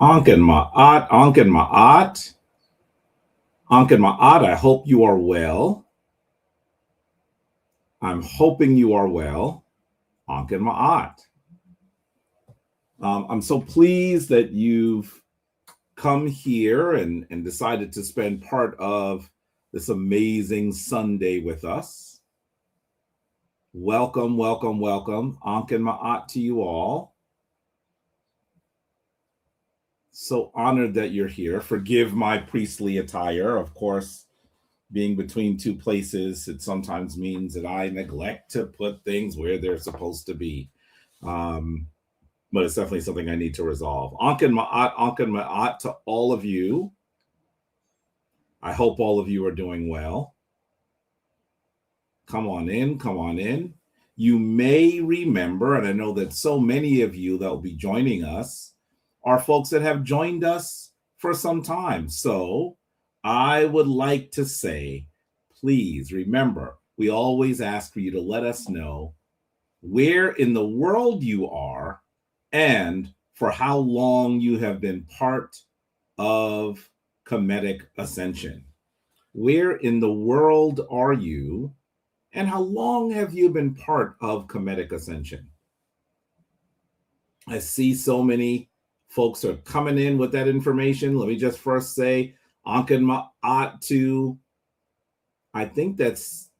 Anken Ma'at, Anken Ma'at, Anken Ma'at, I hope you are well. I'm hoping you are well. Anken Ma'at. I'm so pleased that you've come here and decided to spend part of this amazing Sunday with us. Welcome, welcome, welcome. Anken Ma'at to you all. So honored that you're here. Forgive my priestly attire. Of course, being between two places, it sometimes means that I neglect to put things where they're supposed to be. But it's definitely something I need to resolve. Anken Ma'at to all of you. I hope all of you are doing well. Come on in, come on in. You may remember, and I know that so many of you that will be joining us are folks that have joined us for some time. So I would like to say, please remember, we always ask for you to let us know where in the world you are and for how long you have been part of Kemetic Ascension. Where in the world are you and how long have you been part of Kemetic Ascension? I see so many folks are coming in with that information. Let me just first say, Anken Ma'at to, I think that's,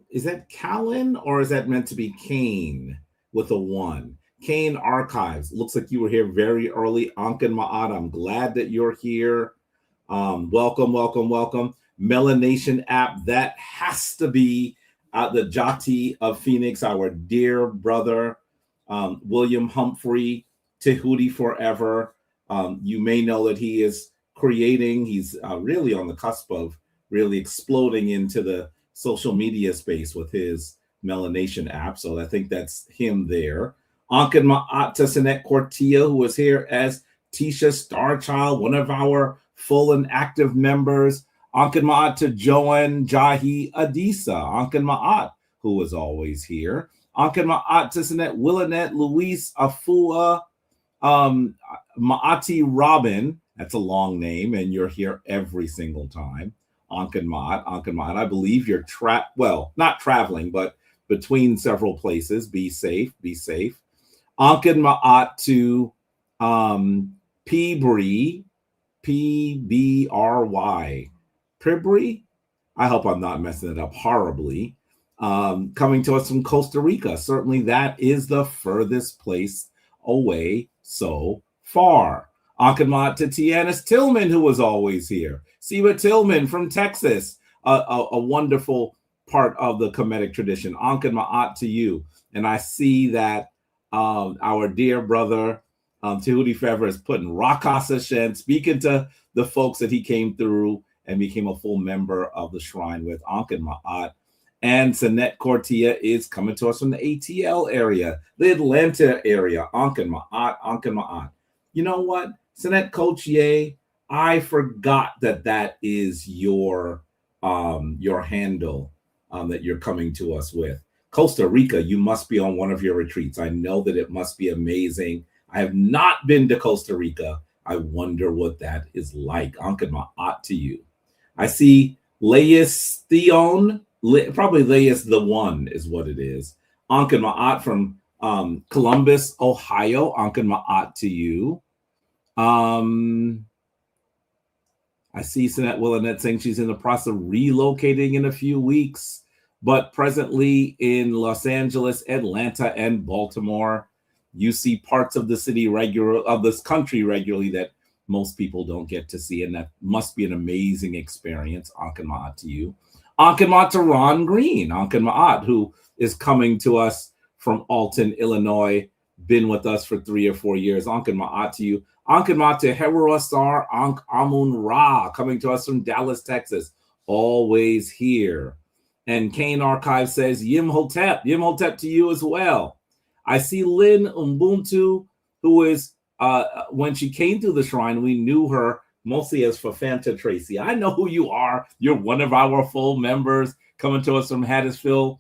is that Callan or is that meant to be Kane with a one? Kane Archives. Looks like you were here very early. Anken Ma'at, I'm glad that you're here. Welcome, welcome, welcome. Melanation app, that has to be the Jati of Phoenix, our dear brother, William Humphrey, Tehuti Forever. You may know that he is creating, he's really on the cusp of really exploding into the social media space with his Melanation app. So I think that's him there. Anken Ma'at to Sinet Cortia, who is here as Tisha Starchild, one of our full and active members. Anken Ma'at to Joan Jahi Adisa. Anken Ma'at, who is always here. Anken Ma'at to Sinet Willanette Luis Afua. Ma'ati Robin, that's a long name, and you're here every single time. Anken Ma'at, I believe you're not traveling, but between several places. Be safe, be safe. Anken Ma'at to Pibri, Pbry, Pibri. I hope I'm not messing it up horribly. Coming to us from Costa Rica. Certainly that is the furthest place away so far. Anken Ma'at to Tianis Tillman, who was always here. Siwa Tillman from Texas, a wonderful part of the Kemetic tradition. Anken Ma'at to you. And I see that our dear brother, Tehuti Forever, is putting Rakasa Shen, speaking to the folks that he came through and became a full member of the shrine with. Anken Ma'at. And Sinet Cortia is coming to us from the ATL area, the Atlanta area. Anken Ma'at, Anken Ma'at. You know what? Sinet Cochier, I forgot that is your handle that you're coming to us with. Costa Rica, you must be on one of your retreats. I know that it must be amazing. I have not been to Costa Rica. I wonder what that is like. Anken Ma'at to you. I see Leis Theon, probably Leis the One is what it is. Anken Ma'at from Columbus, Ohio. Anken Ma'at to you. I see Sinet Willanette saying she's in the process of relocating in a few weeks, but presently in Los Angeles, Atlanta, and Baltimore. You see parts of the city of this country regularly that most people don't get to see, and that must be an amazing experience. Anken Ma'at to you. Anken Ma'at to Ron Green. Anken Ma'at, who is coming to us from Alton, Illinois, been with us for 3 or 4 years. Anken Ma'at to you. Anken Ma'at to Heruasar Amun-Ra, coming to us from Dallas, Texas, always here. And Kane Archive says, Yimhotep to you as well. I see Lynn Ubuntu, who is, when she came to the shrine, we knew her mostly as Fafanta Tracy. I know who you are. You're one of our full members coming to us from Hattiesville,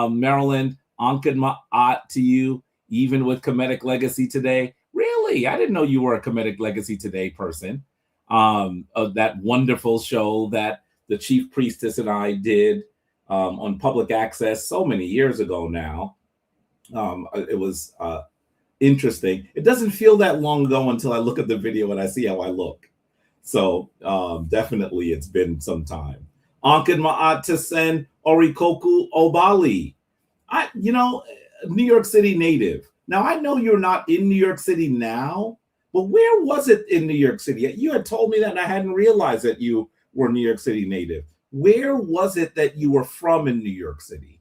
Maryland. Anken Ma'at to you, even with Kemetic Legacy today. Really? I didn't know you were a Kemetic Legacy Today person. Of that wonderful show that the Chief Priestess and I did on public access so many years ago now. It was interesting. It doesn't feel that long ago until I look at the video and I see how I look. So definitely it's been some time. Ankin Ma'at Tesen Orikoku Obali. New York City native. Now, I know you're not in New York City now, but where was it in New York City? You had told me that and I hadn't realized that you were New York City native. Where was it that you were from in New York City?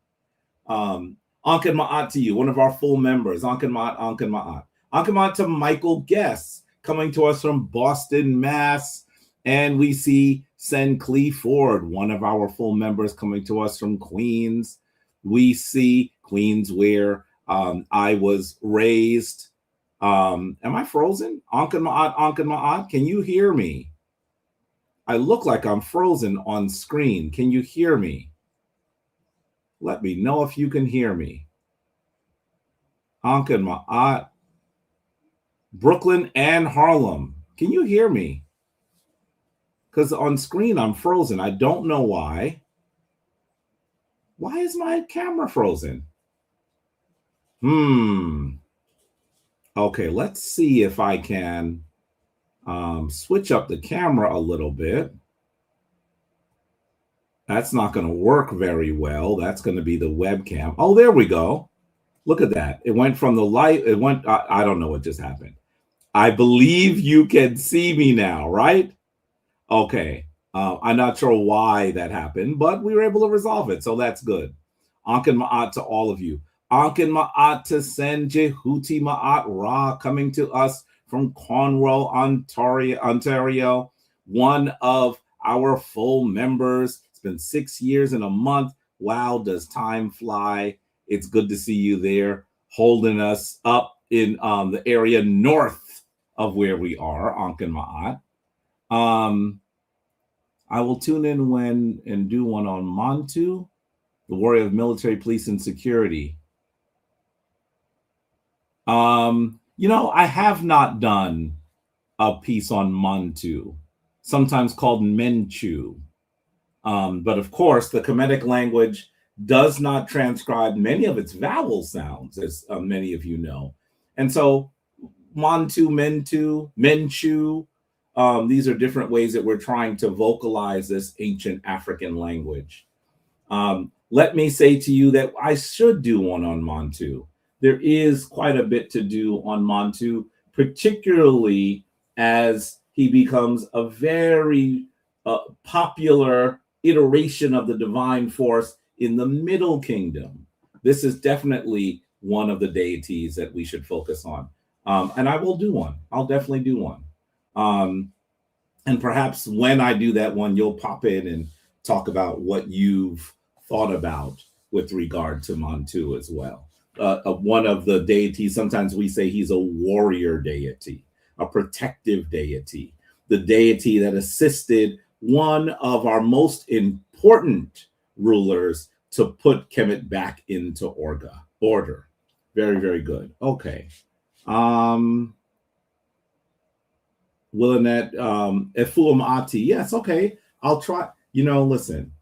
Ankin Ma'at to you, one of our full members. Ankin Ma'at, Ankin Ma'at. Ankin Ma'at to Michael Guess, coming to us from Boston, Mass. And we see Sen Clee Ford, one of our full members, coming to us from Queens. We see Queens, where I was raised. Am I frozen? Ankin Ma'at, can you hear me? I look like I'm frozen on screen. Can you hear me? Let me know if you can hear me. Ankin Ma'at, Brooklyn and Harlem. Can you hear me? Because on screen I'm frozen. I don't know why. Why is my camera frozen? Okay, let's see if I can switch up the camera a little bit. That's not going to work very well. That's going to be the webcam. Oh, there we go. Look at that. It went from the light. It went, I don't know what just happened. I believe you can see me now, right? Okay. I'm not sure why that happened, but we were able to resolve it. So that's good. Ankin Ma'at to all of you. Ankin Ma'at to Senje Huti Ma'at Ra, coming to us from Cornwall, Ontario. One of our full members. It's been 6 years and a month. Wow, does time fly. It's good to see you there, holding us up in the area north of where we are, Ankin Ma'at. I will tune in when and do one on Montu, the warrior of military, police, and security. I have not done a piece on Montu, sometimes called Menchu. But of course, the Kemetic language does not transcribe many of its vowel sounds, as many of you know. And so Montu, Mentu, Menchu, these are different ways that we're trying to vocalize this ancient African language. Let me say to you that I should do one on Montu. There is quite a bit to do on Montu, particularly as he becomes a very popular iteration of the divine force in the Middle Kingdom. This is definitely one of the deities that we should focus on. And I will do one. I'll definitely do one. And perhaps when I do that one, you'll pop in and talk about what you've thought about with regard to Montu as well. One of the deities, sometimes we say he's a warrior deity, a protective deity, the deity that assisted one of our most important rulers to put Kemet back into order. Very, very good. Okay. Willinette, Efuamati. Yes, okay. I'll try. Listen,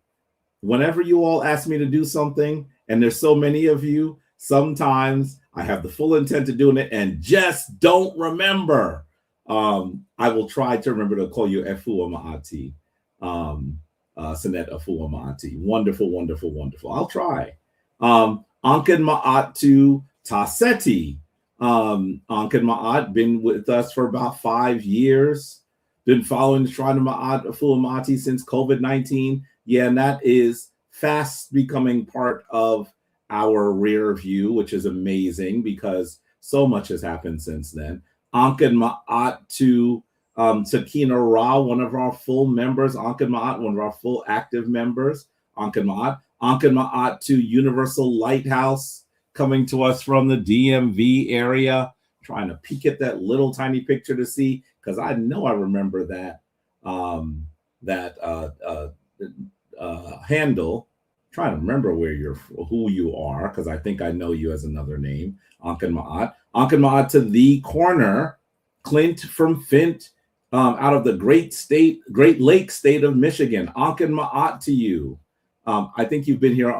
whenever you all ask me to do something, and there's so many of you, sometimes I have the full intent to doing it and just don't remember. I will try to remember to call you Efuamati. Sinet Efuamati. Wonderful, wonderful, wonderful. I'll try. Ankin Ma'at to Taseti. Ankin Ma'at been with us for about 5 years. Been following the Shrine of Ma'at Efuamati since COVID-19. Yeah, and that is fast becoming part of our rear view, which is amazing because so much has happened since then. Ankin Ma'at to Aten-Ra, one of our full members. Ankin Ma'at, one of our full active members. Ankin Ma'at. Ankin Ma'at to Universal Lighthouse, coming to us from the DMV area. Trying to peek at that little tiny picture to see, because I know I remember that handle. Trying to remember who you are, because I think I know you as another name. Ankin Ma'at. Ankin Ma'at to the corner, Clint from Fint, out of the Great Lake state of Michigan. Ankin Ma'at to you. I think you've been here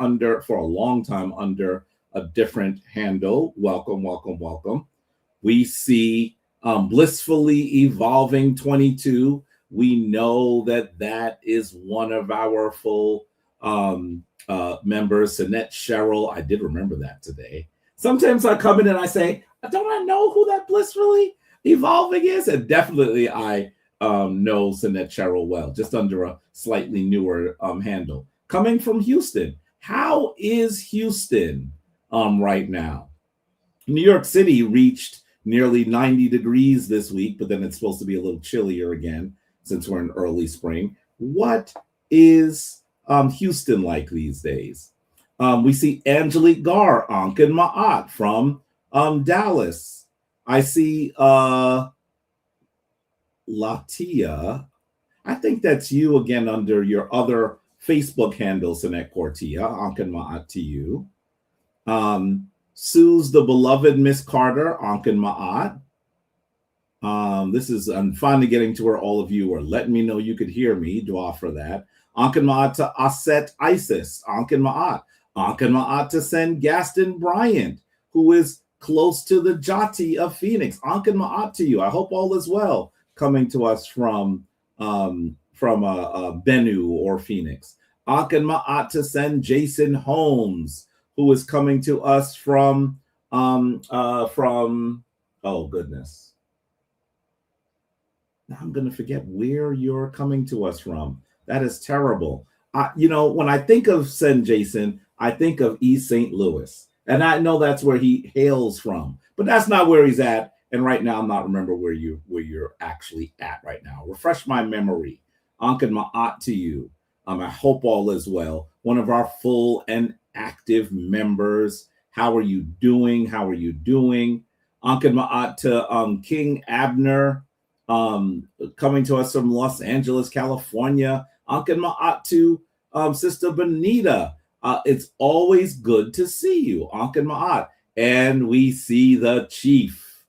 for a long time under a different handle. Welcome, welcome, welcome. We see Blissfully Evolving 22. We know that is one of our full members, Sinette Cheryl. I did remember that today. Sometimes I come in and I say, don't I know who that Blissfully Evolving is? And definitely I know Sinette Cheryl well, just under a slightly newer handle. Coming from Houston. How is Houston right now? New York City reached nearly 90 degrees this week, but then it's supposed to be a little chillier again since we're in early spring. What is Houston like these days? We see Angelique Gar, Ankin Ma'at from Dallas. I see Latia. I think that's you again under your other Facebook handle, Sinette Cortia. Ankin Ma'at to you. Sue's the beloved Miss Carter, Ankin Ma'at. This is, I'm finally getting to where all of you are letting me know you could hear me. Dua for that. Ankin Ma'at to Aset Isis, Ankin Ma'at. Ankin Ma'at to send Gaston Bryant, who is close to the Jati of Phoenix. Ankin Ma'at to you. I hope all is well. Coming to us from Bennu or Phoenix. Ankin Ma'at to send Jason Holmes, who is coming to us from oh goodness. Now I'm going to forget where you're coming to us from. That is terrible. When I think of Send Jason, I think of East St. Louis. And I know that's where he hails from. But that's not where he's at. And right now, I'm not remember where you're actually at right now. Refresh my memory. Ankin Ma'at to you. I hope all is well. One of our full and active members. How are you doing? How are you doing? Ankin Ma'at to King Abner, coming to us from Los Angeles, California. Ankin Ma'at to Sister Benita. It's always good to see you, Ankin Ma'at. And we see the chief,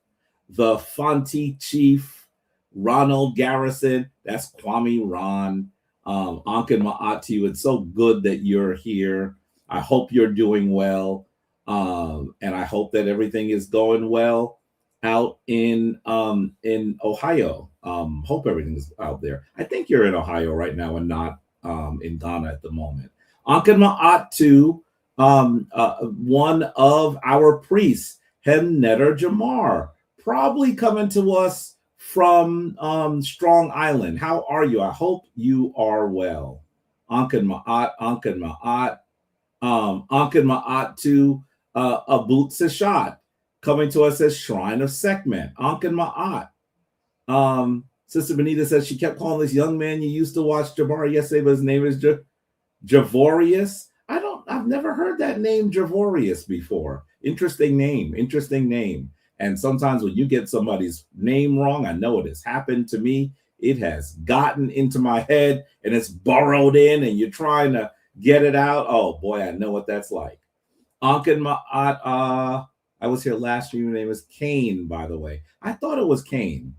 the Fonte chief, Ronald Garrison. That's Kwame Ron. Ankin Ma'at to you. It's so good that you're here. I hope you're doing well. And I hope that everything is going well out in Ohio. Hope everything is out there. I think you're in Ohio right now and not in Ghana at the moment. Ankin Ma'at to one of our priests, Hemnetter Jamar, probably coming to us from Strong Island. How are you? I hope you are well. Ankin Ma'at, Ankin Ma'at. Ankin Ma'at to Abut Seshat, coming to us as Shrine of Sekhmet. Ankin Ma'at. Sister Benita says she kept calling this young man you used to watch Jabari yesterday, but his name is Javorius. I've never heard that name Javorius before. Interesting name. And sometimes when you get somebody's name wrong, I know it has happened to me. It has gotten into my head and it's burrowed in and you're trying to get it out. Oh boy, I know what that's like. Ankin Ma'at, I was here last year. Your name is Kane, by the way. I thought it was Kane.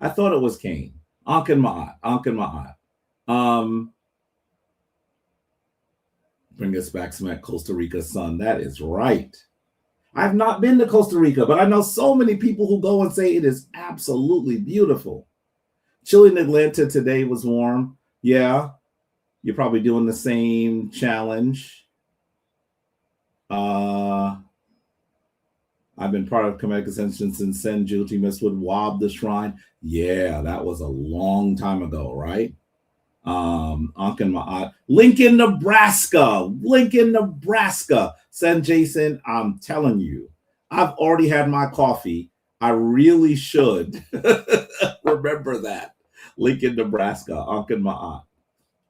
Ankin Ma'at. Bring us back some at Costa Rica sun. That is right. I've not been to Costa Rica, but I know so many people who go and say it is absolutely beautiful. Chilly in Atlanta today was warm. Yeah, you're probably doing the same challenge. I've been part of Kemetic Ascension since Senju. Team would wob the shrine. Yeah, that was a long time ago, right? Ankin Ma'at. Lincoln, Nebraska. Send Jason, I'm telling you, I've already had my coffee. I really should remember that. Lincoln, Nebraska. Ankin Ma'at.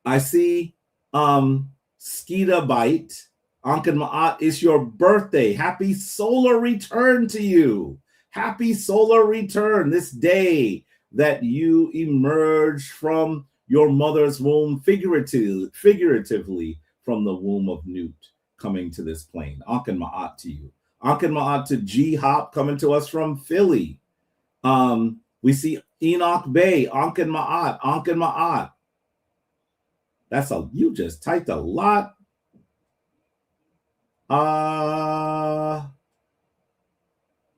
I see Skeeta Bite. Ankin Ma'at, it's your birthday. Happy solar return to you. Happy solar return, this day that you emerge from your mother's womb, figuratively from the womb of Newt, coming to this plane. Ankin Ma'at to you. Ankin Ma'at to G Hop coming to us from Philly. We see Enoch Bay, Ankin Ma'at, Ankin Ma'at. You just typed a lot. Ankin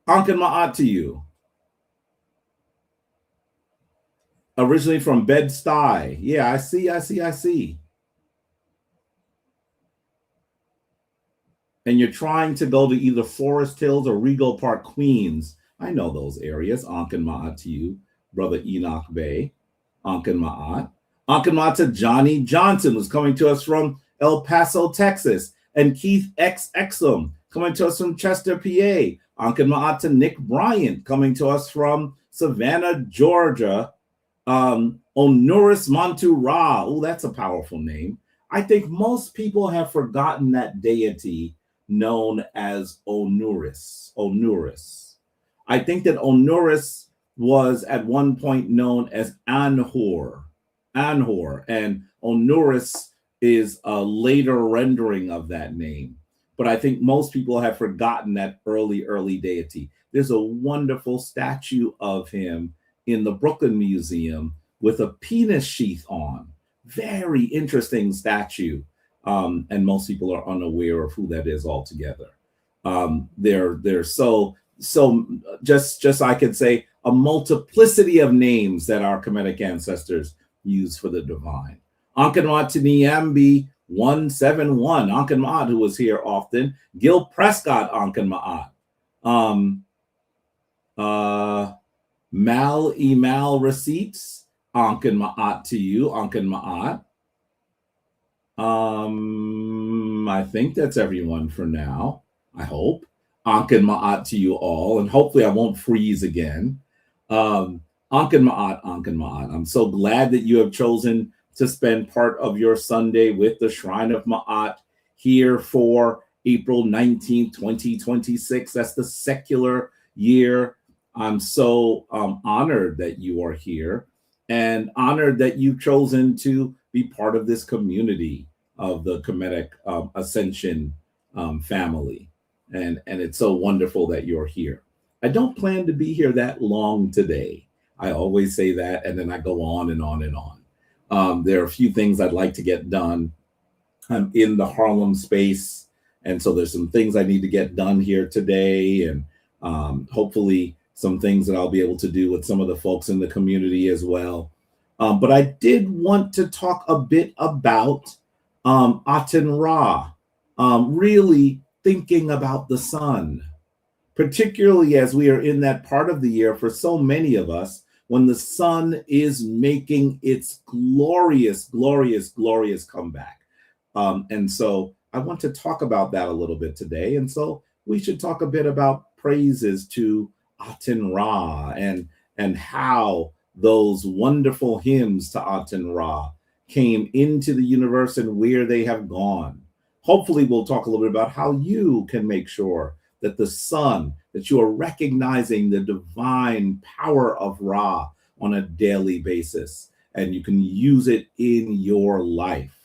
Ma'at to you. Originally from Bed-Stuy. Yeah, I see. And you're trying to go to either Forest Hills or Regal Park, Queens. I know those areas. Ankin Ma'at to you, Brother Enoch Bay. Ankin Ma'at. Ankin Ma'at to Johnny Johnson, who's coming to us from El Paso, Texas. And Keith X. Exum, coming to us from Chester, PA. Ankin Ma'at to Nick Bryant, coming to us from Savannah, Georgia. Onuris Montu Ra. Oh, that's a powerful name. I think most people have forgotten that deity known as Onuris. I think that Onuris was at one point known as Anhor, and Onuris is a later rendering of that name. But I think most people have forgotten that early deity. There's a wonderful statue of him in the Brooklyn Museum with a penis sheath on. Very interesting statue. And most people are unaware of who that is altogether. There's so just I could say a multiplicity of names that our Kemetic ancestors use for the divine. Ankin Ma'at to Niambi 171. Ankin Ma'at, who was here often. Gil Prescott, Ankin Ma'at. Mal Emal Receipts, Ankin Ma'at to you, Ankin Ma'at. I think that's everyone for now, I hope. Ankin Ma'at to you all, and hopefully I won't freeze again. Ankin Ma'at, Ankin Ma'at. I'm so glad that you have chosen to spend part of your Sunday with the Shrine of Ma'at here for April 19th, 2026. That's the secular year. I'm so honored that you are here and honored that you've chosen to be part of this community of the Kemetic Ascension family. And it's so wonderful that you're here. I don't plan to be here that long today. I always say that, and then I go on and on and on. There are a few things I'd like to get done. I'm in the Harlem space, and so there's some things I need to get done here today, and hopefully some things that I'll be able to do with some of the folks in the community as well. But I did want to talk a bit about Aten-Ra, really thinking about the sun, particularly as we are in that part of the year for so many of us when the sun is making its glorious comeback. And so I want to talk about that a little bit today. And so we should talk a bit about praises to Aten-Ra and how those wonderful hymns to Aten-Ra came into the universe and where they have gone. Hopefully we'll talk a little bit about how you can make sure that the sun, that you are recognizing the divine power of Ra on a daily basis, and you can use it in your life.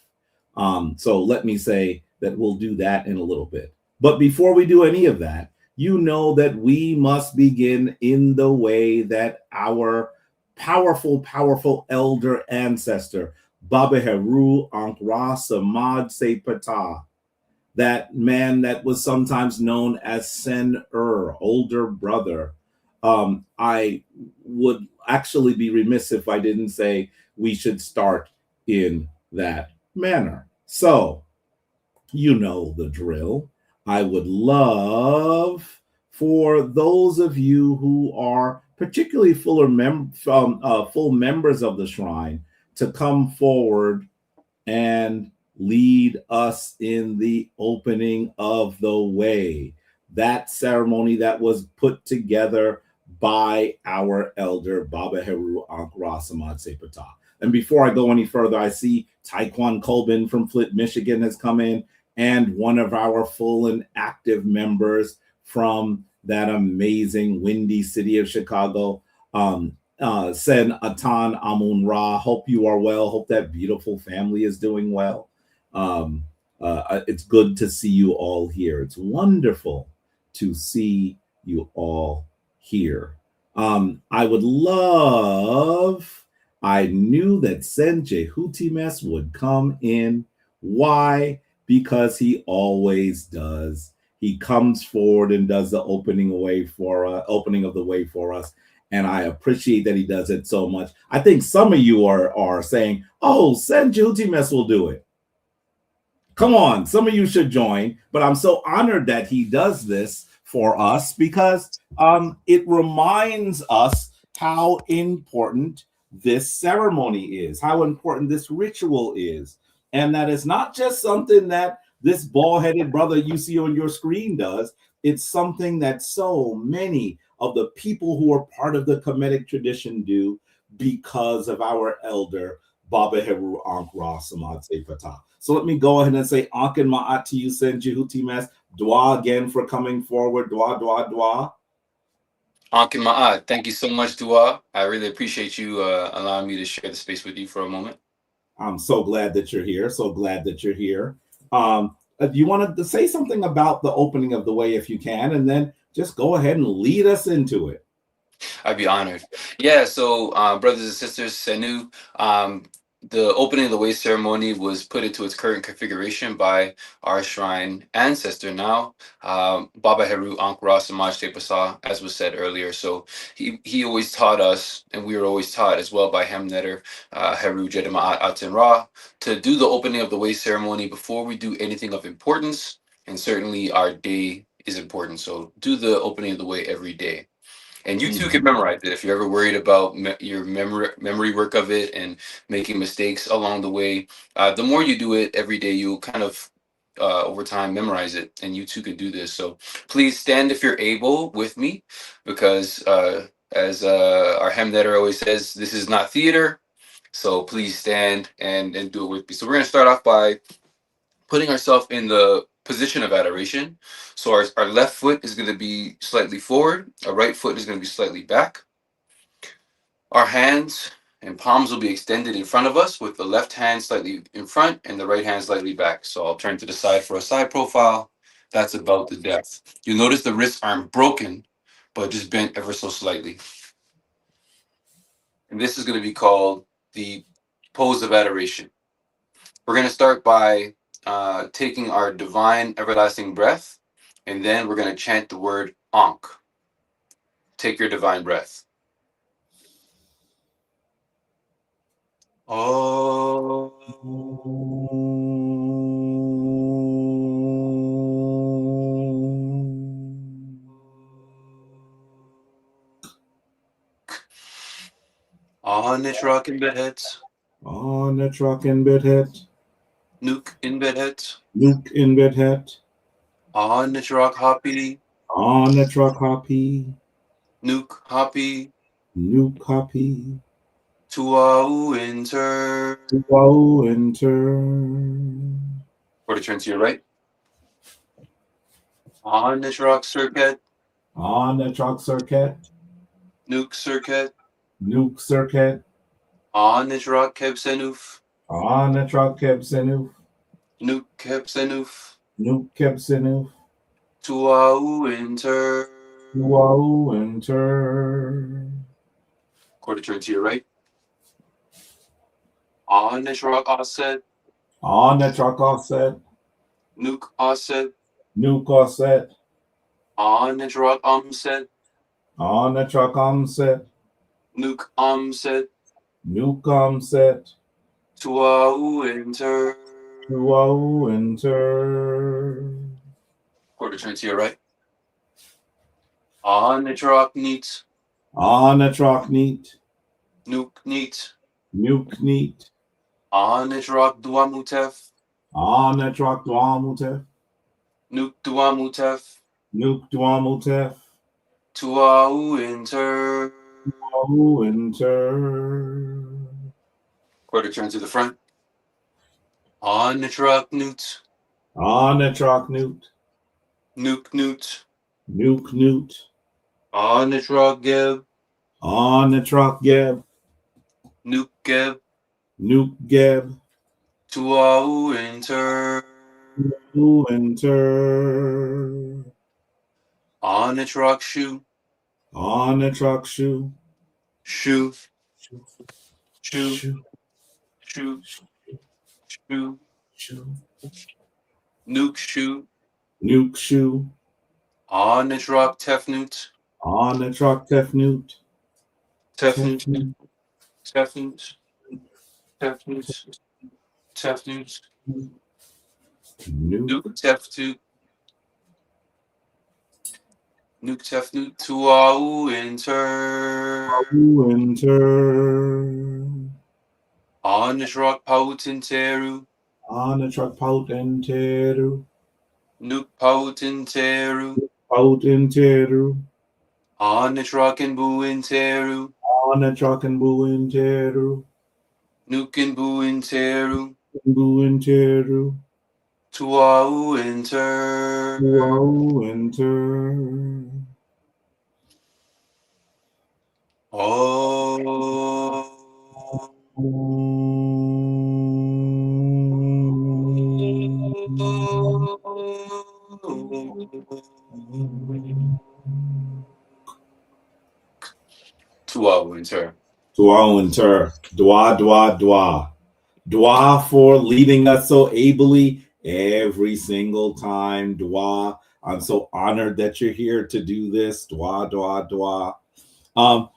So let me say that we'll do that in a little bit. But before we do any of that, you know that we must begin in the way that our powerful elder ancestor, Baba Heru Ankh-Ra Samad Sepata, that man that was sometimes known as Sen-Ur, older brother. I would actually be remiss if I didn't say we should start in that manner. So, you know the drill. I would love for those of you who are particularly full members of the shrine to come forward and lead us in the opening of the way. That ceremony that was put together by our elder Baba Heru Ankh-Ra Samad Sepata. And before I go any further, I see Taekwon Colbin from Flint, Michigan has come in, and one of our full and active members from that amazing windy city of Chicago, Sen Atan Amun-Ra. Hope you are well. Hope that beautiful family is doing well. It's good to see you all here. It's wonderful to see you all here. I would love, I knew that Sen Jehutimes would come in. Why? Because he always does. He comes forward and does the opening of the way for us. And I appreciate that he does it so much. I think some of you are saying, oh, Sen Jehutimes will do it. Come on, some of you should join. But I'm so honored that he does this for us because it reminds us how important this ceremony is, how important this ritual is, and that it's not just something that this bald-headed brother you see on your screen does. It's something that so many of the people who are part of the Kemetic tradition do because of our elder, Baba Heru Ankh-Ra Samad Se Patah. So let me go ahead and say Ankh and Ma'at to you, Sen Jehutimes. Dua again for coming forward. Dua, dua, dua. Ankh and Ma'at, thank you so much, Dua. I really appreciate you allowing me to share the space with you for a moment. I'm so glad that you're here. So glad that you're here. You wanted to say something about the opening of the way if you can, and then just go ahead and lead us into it. I'd be honored. Yeah, so brothers and sisters, Senu, the opening of the way ceremony was put into its current configuration by our shrine ancestor now, Baba Heru Ankh-Ra Samaj Tepasa, as was said earlier. So he always taught us, and we were always taught as well by Hemnetter, Heru Jedama Aten-Ra, to do the opening of the way ceremony before we do anything of importance, and certainly our day is important. So do the opening of the way every day. And you too can memorize it if you're ever worried about your memory work of it and making mistakes along the way. The more you do it every day, you'll kind of over time memorize it, and you too can do this. So please stand if you're able with me, because as our hemnetter always says, this is not theater. So please stand and do it with me. So we're gonna start off by putting ourselves in the position of adoration. So our left foot is going to be slightly forward, our right foot is going to be slightly back. Our hands and palms will be extended in front of us with the left hand slightly in front and the right hand slightly back. So I'll turn to the side for a side profile. That's about the depth. You'll notice the wrists aren't broken, but just bent ever so slightly. And this is going to be called the pose of adoration. We're going to start by taking our divine everlasting breath, and then we're going to chant the word Ankh. Take your divine breath. Oh. On its rock in bedheads. On its rock in bedhead. Nuke in bedheads. Nuke in bedhead. On its rock hoppy. On its rock hoppy. Nuke hoppy. Nuke hoppy. Tuau enter. Tuau enter. Or to turn to your right. On its rock circuit. On its rock circuit. Nuke circuit. Nuke circuit. On its rock kebsenuf. On its rock kebsenuf. Nuke kebsenuf. Nuke kebsenuf. Tuau enter. Tuau enter. Quarter turn to your right. On its rock offset. On its rock offset. Nuke offset. Nuke offset. On its rock set. On its rock set. Nuke set. Nuke set. Tuau enter. Tuau enter. Quarter turn to your right. On its rock neat. On its rock neat. Nuke neat. Nuke neat. On its rock duamutef. On its rock duamutef. Nuke duamutef. Nuke duamutef. Tuau enter. Tuau enter. Quarter turn to the front. On its rock newt. On its rock newt. Nuke newt. Nuke newt. On its rock geb. On its rock geb. Nuke geb. Nuke geb. Tuau enter. Tuau enter. On the truck shoe. On the truck shoe. Shoe. Shoe. Shoe. Shoe. Shoe. Shoe. Shoe. Nuke shoe. Nuke shoe. On the truck Tefnut. On the truck Tefnut. Tefnut. Tefnut. Tefnut. Tefnut. Tefnut. Nuke. Nuke Tefnut. Nuke Tefnut Tuau Winter. Winter. On the truck Pautenteru. On the truck Pautenteru. Nuke Pautenteru. Pautenteru. On the truck and Buinteru. On the truck and Buinteru. Nuke and Buinteru. Buinteru. Tuau Winter. Winter. Oh. Tuau Winter. Tuau Winter. Dwa, dwa, dwa. Dwa for leading us so ably every single time. Dwa, I'm so honored that you're here to do this. Dwa, dwa, dwa.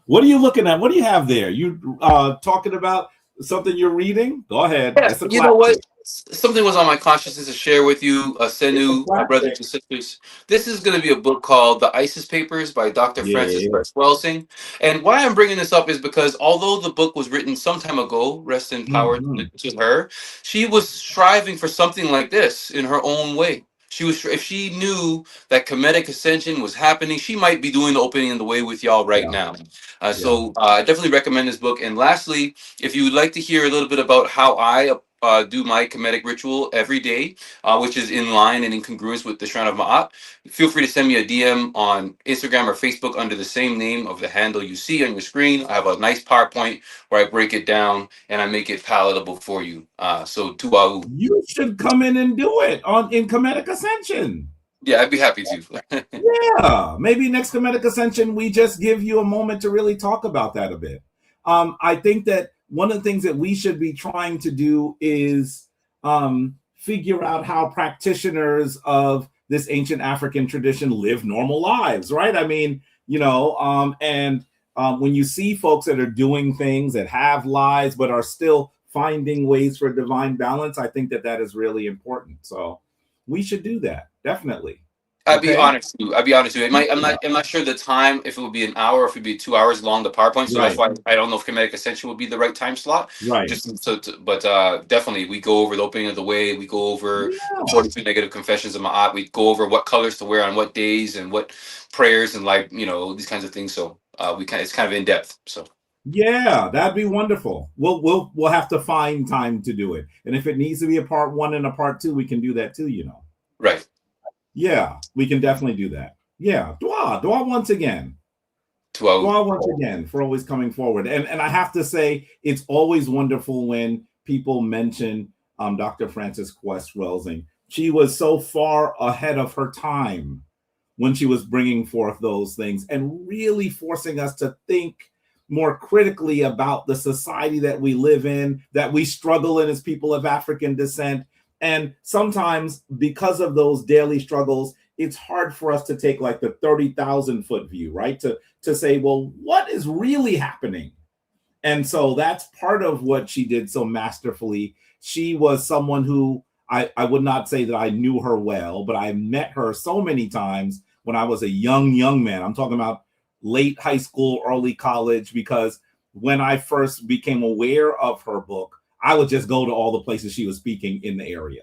What are you looking at? What do you have there? You talking about something you're reading? Go ahead. Yeah, That's a you know classic. what? Something was on my consciousness to share with you, Senu, brothers Classic. and sisters. This is going to be a book called The ISIS Papers by Dr. Frances Yeah. Cress Welsing. And why I'm bringing this up is because although the book was written some time ago, rest in power to her, she was striving for something like this in her own way. She was, if she knew that Kemetic Ascension was happening, she might be doing the opening of the way with y'all right now. So I definitely recommend this book. And lastly, if you would like to hear a little bit about how I do my Kemetic ritual every day, which is in line and in congruence with the Shrine of Ma'at, feel free to send me a DM on Instagram or Facebook under the same name of the handle you see on your screen. I have a nice PowerPoint where I break it down and I make it palatable for you. So tuau. You should come in and do it in Kemetic Ascension. Yeah, I'd be happy to. Yeah, maybe next Kemetic Ascension, we just give you a moment to really talk about that a bit. I think that one of the things that we should be trying to do is figure out how practitioners of this ancient African tradition live normal lives, right? I mean, when you see folks that are doing things that have lives but are still finding ways for divine balance, I think that that is really important. So we should do that, definitely. I'd be honest with you. I'm not sure the time, if it would be an hour, if it would be 2 hours long, the PowerPoint. So that's why I don't know if Kemetic Ascension would be the right time slot. Right. But definitely we go over the opening of the way. We go over 42 negative confessions of Ma'at. We go over what colors to wear on what days and what prayers and these kinds of things. So it's kind of in depth. So. Yeah, that'd be wonderful. We'll have to find time to do it. And if it needs to be a part 1 and a part 2, we can do that too, Right. Yeah, we can definitely do that. Yeah. Dua once again. Dua once again for always coming forward. And I have to say, it's always wonderful when people mention Dr. Frances Cress Welsing. She was so far ahead of her time when she was bringing forth those things and really forcing us to think more critically about the society that we live in, that we struggle in as people of African descent. And sometimes because of those daily struggles, it's hard for us to take like the 30,000 foot view, right? To say, well, what is really happening? And so that's part of what she did so masterfully. She was someone who I would not say that I knew her well, but I met her so many times when I was a young man. I'm talking about late high school, early college, because when I first became aware of her book, I would just go to all the places she was speaking in the area.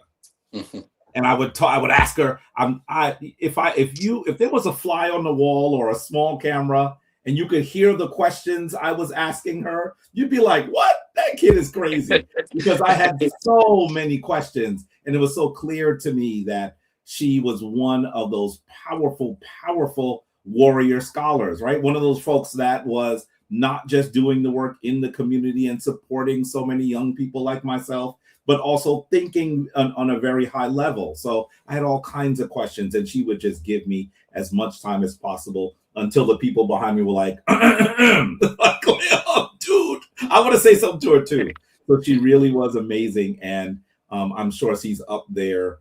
And I would ask her, if there was a fly on the wall or a small camera and you could hear the questions I was asking her, you'd be like, what? That kid is crazy. Because I had so many questions and it was so clear to me that she was one of those powerful warrior scholars, right? One of those folks that was not just doing the work in the community and supporting so many young people like myself, but also thinking on a very high level. So I had all kinds of questions, and she would just give me as much time as possible until the people behind me were like, like, oh, dude, I want to say something to her too. So she really was amazing, and I'm sure she's up there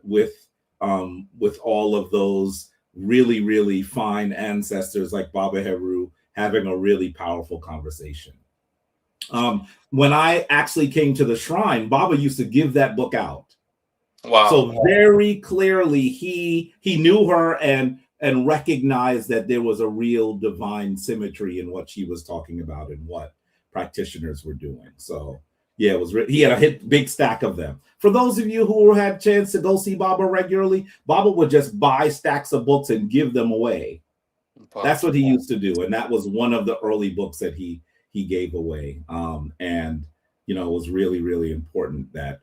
with all of those really, really fine ancestors like Baba Heru having a really powerful conversation. When I actually came to the shrine, Baba used to give that book out. Wow. So very clearly he knew her and recognized that there was a real divine symmetry in what she was talking about and what practitioners were doing. So yeah, it was he had a big stack of them. For those of you who had a chance to go see Baba regularly, Baba would just buy stacks of books and give them away. That's what he used to do, and that was one of the early books that he gave away. And you know, it was really, really important that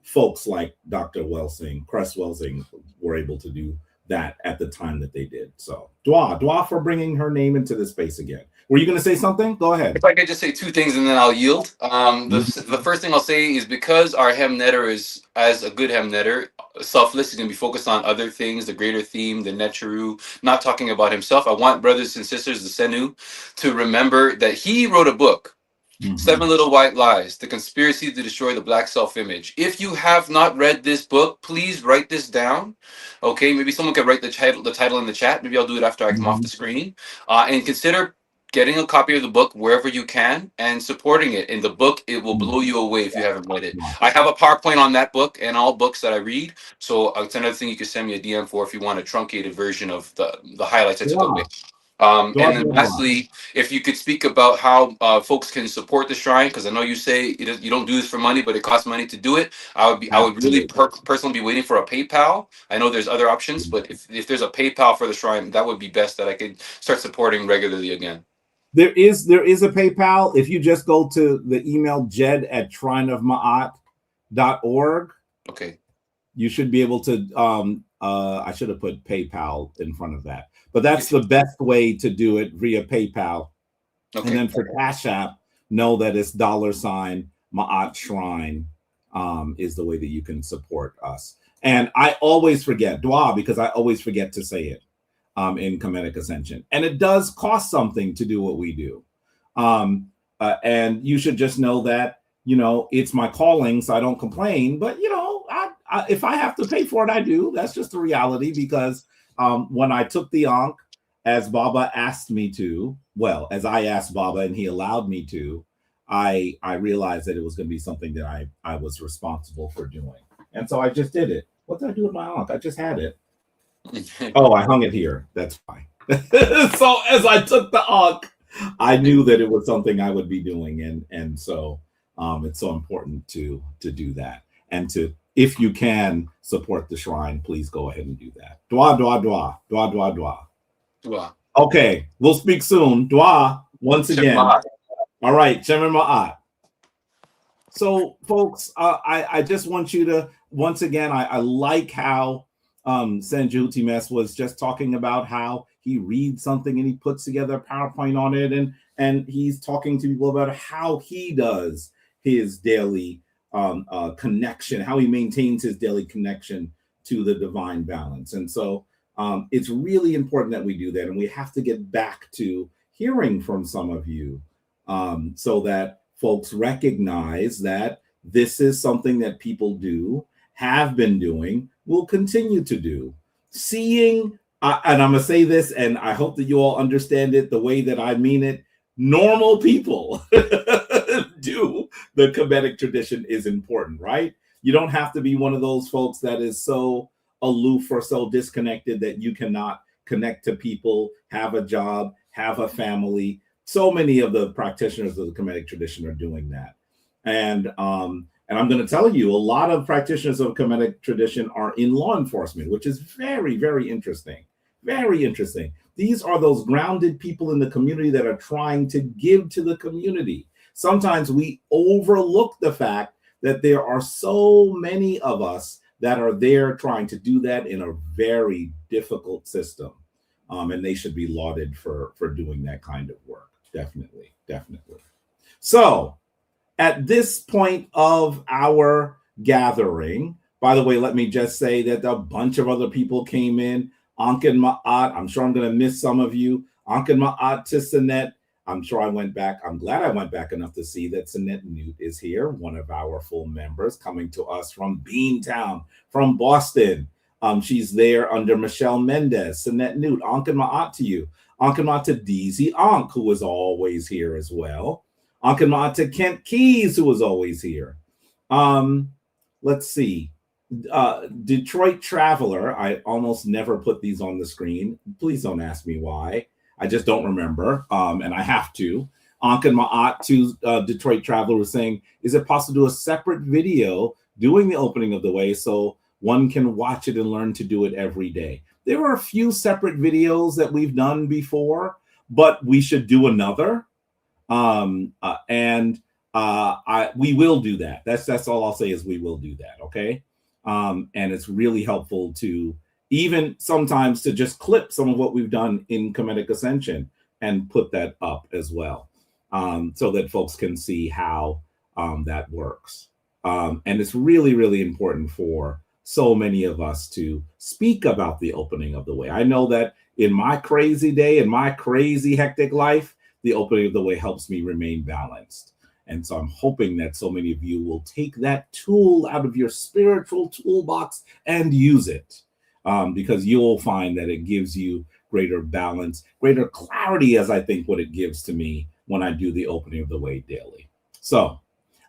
folks like Dr. Welsing, Cress Welsing, were able to do that at the time that they did. So Dua for bringing her name into the space again. Were you going to say something? Go ahead. If I could just say two things and then I'll yield. The first thing I'll say is because our Hemnetter is, as a good Hemnetter, selfless, he's going to be focused on other things, the greater theme, the Necharu, not talking about himself. I want brothers and sisters, the Senu, to remember that he wrote a book, 7 Little White Lies, The Conspiracy to Destroy the Black Self-Image. If you have not read this book, please write this down. Okay, maybe someone could write the title in the chat. Maybe I'll do it after I come off the screen. And consider getting a copy of the book wherever you can and supporting it. In the book, it will blow you away if you haven't read it. I have a PowerPoint on that book and all books that I read. So it's another thing you can send me a DM for if you want a truncated version of the highlights I took away. And then lastly, if you could speak about how folks can support the shrine, because I know you say you don't do this for money, but it costs money to do it. I would really personally be waiting for a PayPal. I know there's other options, but if there's a PayPal for the shrine, that would be best, that I could start supporting regularly again. There is a PayPal. If you just go to the email jed@shrineofma'at.org. Okay. You should be able to I should have put PayPal in front of that. But that's the best way to do it, via PayPal. Okay. And then for Cash App, know that it's $Ma'at Shrine is the way that you can support us. And I always forget, Dua, because I always forget to say it in Kemetic Ascension. And it does cost something to do what we do. And you should just know that, you know, it's my calling, so I don't complain. But, you know, if I have to pay for it, I do. That's just the reality, because when I took the Ankh, as Baba asked me to, well, as I asked Baba and he allowed me to, I realized that it was going to be something that I was responsible for doing. And so I just did it. What did I do with my Ankh? I just had it. Oh, I hung it here. That's fine. So as I took the Ankh, I knew that it was something I would be doing. And so it's so important to do that. And to, if you can support the shrine, please go ahead and do that. Dua, dua, dua, dua, dua, dua. Dua. Okay, we'll speak soon. Dua, once again. All right, Shemer Ma'at. So, folks, I just want you to, once again, I like how Senju Times was just talking about how he reads something and he puts together a PowerPoint on it, and he's talking to people about how he does his daily connection, how he maintains his daily connection to the divine balance. And so it's really important that we do that, and we have to get back to hearing from some of you so that folks recognize that this is something that people do, have been doing, will continue to do. Seeing, and I'm going to say this, and I hope that you all understand it the way that I mean it, normal people do the Kemetic tradition is important, right? You don't have to be one of those folks that is so aloof or so disconnected that you cannot connect to people, have a job, have a family. So many of the practitioners of the Kemetic tradition are doing that. And I'm going to tell you, a lot of practitioners of Kemetic tradition are in law enforcement, which is very, very interesting. Very interesting. These are those grounded people in the community that are trying to give to the community. Sometimes we overlook the fact that there are so many of us that are there trying to do that in a very difficult system. And they should be lauded for doing that kind of work. Definitely, definitely. So, at this point of our gathering, by the way, let me just say that a bunch of other people came in. Ankin Ma'at, I'm sure I'm going to miss some of you. Ankin Ma'at to Sinet. I'm sure I went back. I'm glad I went back enough to see that Sinet Newt is here, one of our full members, coming to us from Beantown, from Boston. She's there under Michelle Mendez. Sinet Newt, Ankin Ma'at to you. Ankin Ma'at to Deezy Ankh, who is always here as well. Ankin Ma'at to Kent Keys, who is always here. Let's see. Detroit Traveler. I almost never put these on the screen. Please don't ask me why. I just don't remember, and I have to. Ankin Ma'at to Detroit Traveler was saying, is it possible to do a separate video doing the opening of the way so one can watch it and learn to do it every day? There are a few separate videos that we've done before, but we should do another. We will do that. That's all I'll say is we will do that. Okay. And it's really helpful to even sometimes to just clip some of what we've done in Kemetic Ascension and put that up as well, so that folks can see how that works. And it's really, really important for so many of us to speak about the opening of the way. I know that in my crazy day, in my crazy hectic life, the opening of the way helps me remain balanced. And so I'm hoping that so many of you will take that tool out of your spiritual toolbox and use it, because you'll find that it gives you greater balance, greater clarity, as I think what it gives to me when I do the opening of the way daily. So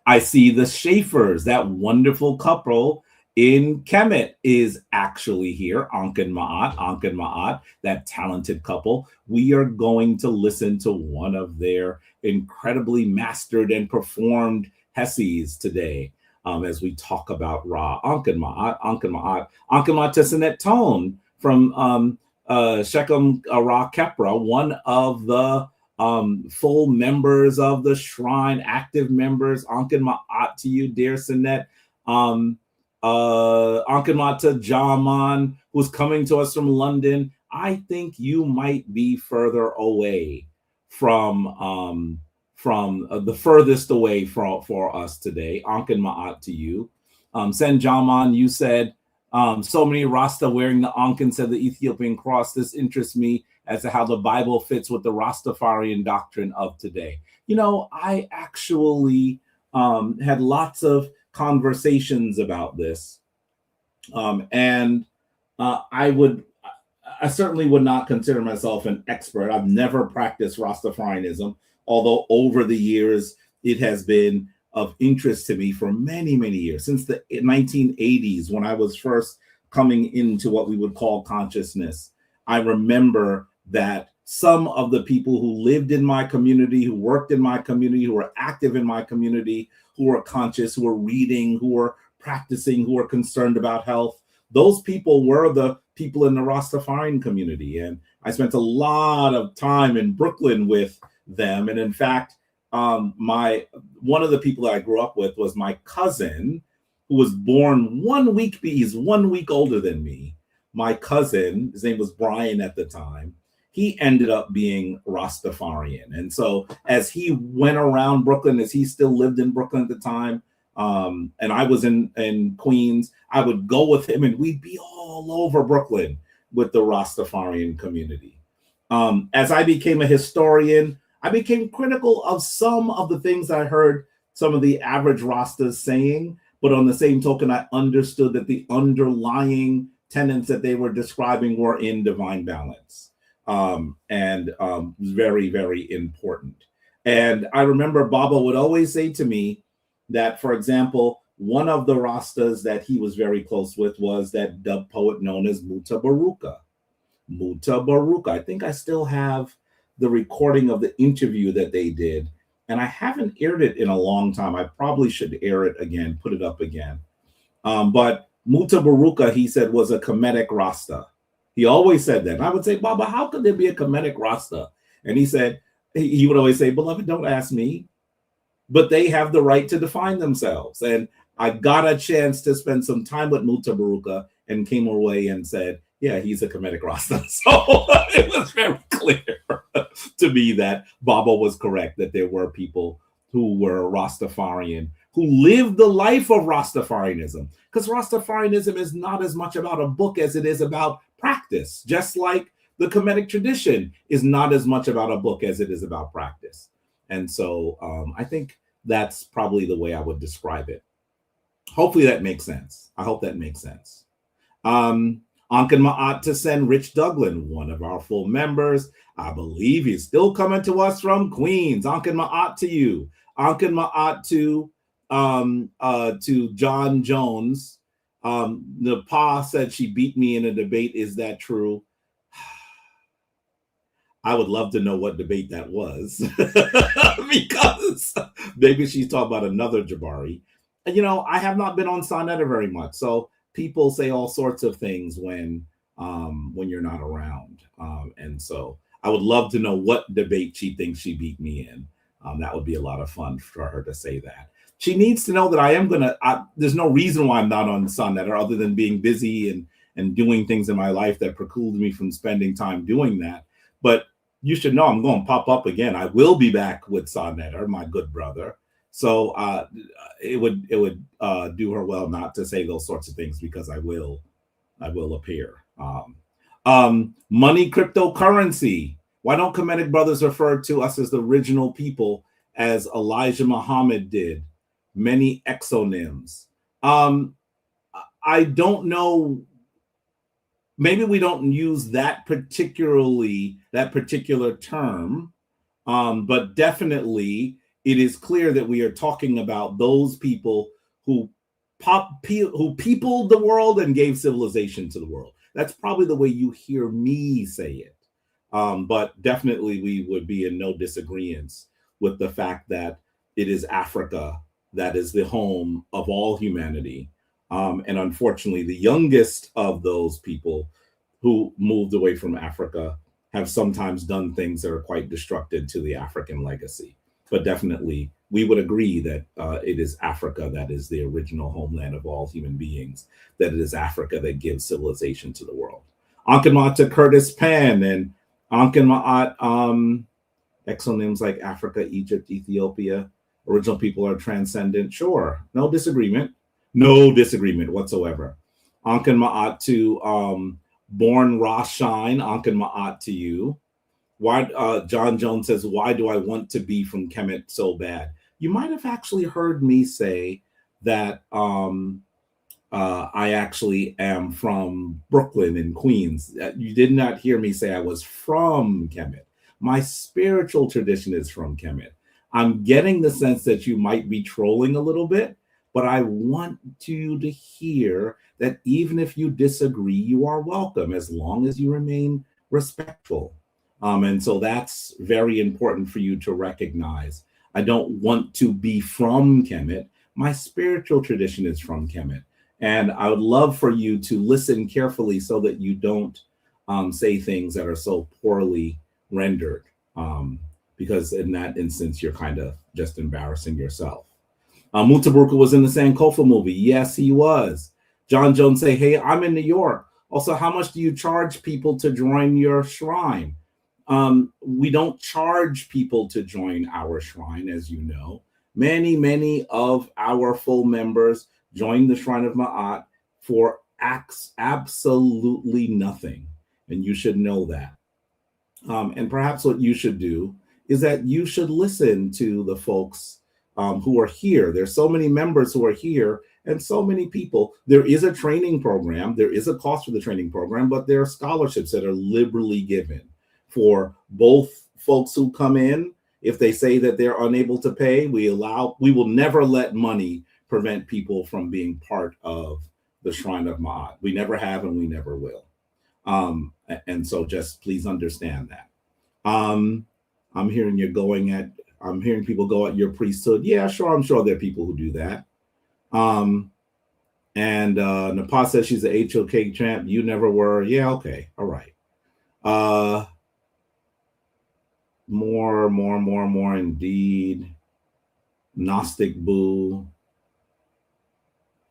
I see the Schaefers, that wonderful couple in Kemet is actually here. Ankin Ma'at, that talented couple. We are going to listen to one of their incredibly mastered and performed Hessis today, as we talk about Ra. Ankin Ma'at to Sinet Tone from Shechem Ra Kepra, one of the full members of the shrine, active members. Ankin Ma'at to you, dear Sinet. Ankin Ma'at to Jaman, who's coming to us from London. I think you might be further away from the furthest away for us today. Ankin Ma'at to you. Sen Jaman, you said so many Rasta wearing the Ankin, said the Ethiopian cross. This interests me as to how the Bible fits with the Rastafarian doctrine of today. You know, I actually had lots of conversations about this, and I certainly would not consider myself an expert. I've never practiced Rastafarianism, although over the years it has been of interest to me for many, many years, since the 1980s when I was first coming into what we would call consciousness. I remember that some of the people who lived in my community, who worked in my community, who were active in my community, who were conscious, who were reading, who were practicing, who were concerned about health, those people were the people in the Rastafarian community. And I spent a lot of time in Brooklyn with them. And in fact, one of the people that I grew up with was my cousin, who was born 1 week, he's 1 week older than me. My cousin, his name was Brian at the time, he ended up being Rastafarian. And so as he went around Brooklyn, as he still lived in Brooklyn at the time, and I was in Queens, I would go with him and we'd be all over Brooklyn with the Rastafarian community. As I became a historian, I became critical of some of the things I heard some of the average Rastas saying, but on the same token, I understood that the underlying tenets that they were describing were in divine balance, and very, very important. And I remember Baba would always say to me that, for example, one of the Rastas that he was very close with was that dub poet known as Muta Baruka. Muta Baruka. I think I still have the recording of the interview that they did, and I haven't aired it in a long time. I probably should air it again, put it up again. But Muta Baruka, he said, was a Kemetic Rasta. He always said that. And I would say, Baba, how could there be a Kemetic Rasta? And he said, he would always say, beloved, don't ask me, but they have the right to define themselves. And I got a chance to spend some time with Muta Baruka and came away and said, yeah, he's a Kemetic Rasta. So it was very clear to me that Baba was correct, that there were people who were Rastafarian, who lived the life of Rastafarianism. Because Rastafarianism is not as much about a book as it is about practice, just like the Kemetic tradition is not as much about a book as it is about practice. And so I think that's probably the way I would describe it. Hopefully that makes sense. I hope that makes sense. Ankin Ma'at to send Rich Douglin, one of our full members. I believe he's still coming to us from Queens. Ankin Ma'at to you. Ankin Ma'at to John Jones. The Pa said she beat me in a debate. Is that true? I would love to know what debate that was because maybe she's talking about another Jabari. And, I have not been on Sonetta very much. So people say all sorts of things when you're not around. And so I would love to know what debate she thinks she beat me in. That would be a lot of fun for her to say that. She needs to know that I am going to, there's no reason why I'm not on Sonetta other than being busy and doing things in my life that preclude me from spending time doing that. But you should know I'm going to pop up again. I will be back with Sonetta, my good brother. So it would do her well not to say those sorts of things because I will appear. Money cryptocurrency. Why don't Kemetic brothers refer to us as the original people as Elijah Muhammad did? Many exonyms. I don't know. Maybe we don't use that particular term, but definitely it is clear that we are talking about those people who peopled the world and gave civilization to the world. That's probably the way you hear me say it. But definitely we would be in no disagreement with the fact that it is Africa that is the home of all humanity. And unfortunately, the youngest of those people who moved away from Africa have sometimes done things that are quite destructive to the African legacy. But definitely, we would agree that it is Africa that is the original homeland of all human beings, that it is Africa that gives civilization to the world. Ankin Ma'at to Curtis Penn and Ankin Ma'at, exonyms like Africa, Egypt, Ethiopia. Original people are transcendent. Sure, no disagreement. No disagreement whatsoever. Ankin Ma'at to Born Rosh Shine. Ankin Ma'at to you. Why? John Jones says, why do I want to be from Kemet so bad? You might have actually heard me say that I actually am from Brooklyn in Queens. You did not hear me say I was from Kemet. My spiritual tradition is from Kemet. I'm getting the sense that you might be trolling a little bit, but I want you to hear that even if you disagree, you are welcome as long as you remain respectful. And so that's very important for you to recognize. I don't want to be from Kemet. My spiritual tradition is from Kemet. And I would love for you to listen carefully so that you don't say things that are so poorly rendered. Because in that instance, you're kind of just embarrassing yourself. Mutaburuka was in the Sankofa movie. Yes, he was. John Jones say, hey, I'm in New York. Also, how much do you charge people to join your shrine? We don't charge people to join our shrine, as you know. Many of our full members join the Shrine of Ma'at for absolutely nothing. And you should know that. And perhaps what you should do is that you should listen to the folks who are here. There's so many members who are here and so many people. There is a training program. There is a cost for the training program, but there are scholarships that are liberally given for both folks who come in. If they say that they're unable to pay, we will never let money prevent people from being part of the Shrine of Ma'at. We never have and we never will. And so just please understand that. I'm hearing people go at your priesthood. Yeah, sure. I'm sure there are people who do that. And Napa says she's an HOK champ. You never were. Yeah, okay. All right. More indeed. Gnostic boo.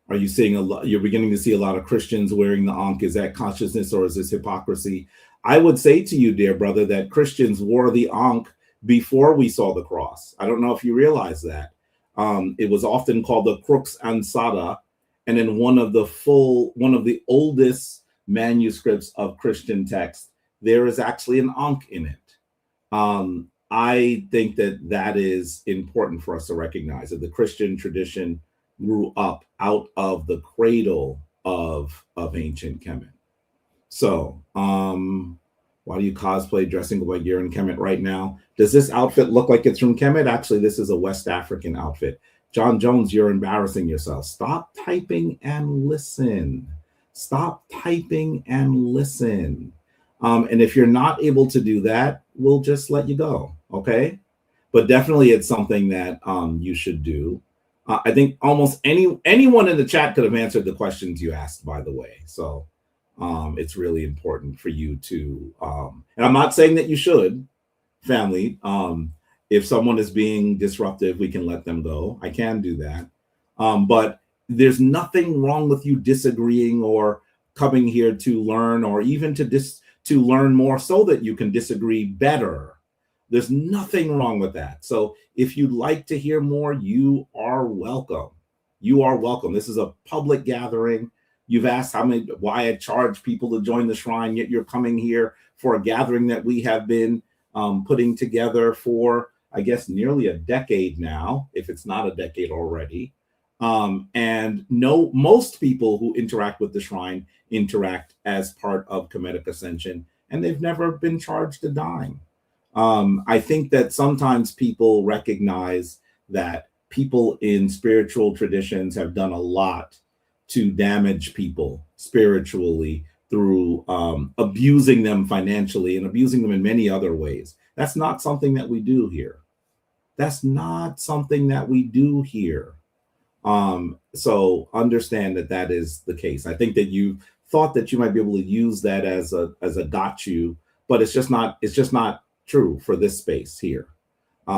Are you seeing a lot? You're beginning to see a lot of Christians wearing the Ankh. Is that consciousness or is this hypocrisy? I would say to you, dear brother, that Christians wore the Ankh before we saw the cross. I don't know if you realize that. It was often called the Crux Ansata, and in one of the oldest manuscripts of Christian text, there is actually an Ankh in it. I think that is important for us to recognize that the Christian tradition grew up out of the cradle of ancient Kemet. So, why do you cosplay dressing like you're in Kemet right now? Does this outfit look like it's from Kemet? Actually, this is a West African outfit. John Jones, you're embarrassing yourself. Stop typing and listen. Stop typing and listen. And if you're not able to do that, we'll just let you go, okay? But definitely it's something that you should do. I think almost anyone in the chat could have answered the questions you asked, by the way. So it's really important for you to, and I'm not saying that you should, family. If someone is being disruptive, we can let them go. I can do that. But there's nothing wrong with you disagreeing or coming here to learn, or even to learn more so that you can disagree better. There's nothing wrong with that. So if you'd like to hear more, you are welcome. You are welcome. This is a public gathering. You've asked why I charge people to join the shrine, yet you're coming here for a gathering that we have been putting together for, I guess, nearly a decade now, if it's not a decade already. And most people who interact with the shrine interact as part of Kemetic Ascension, and they've never been charged a dime. I think that sometimes people recognize that people in spiritual traditions have done a lot to damage people spiritually through abusing them financially and abusing them in many other ways. That's not something that we do here. That's not something that we do here. So understand that is the case. I think that you thought that you might be able to use that as a got you, but it's just not true for this space here.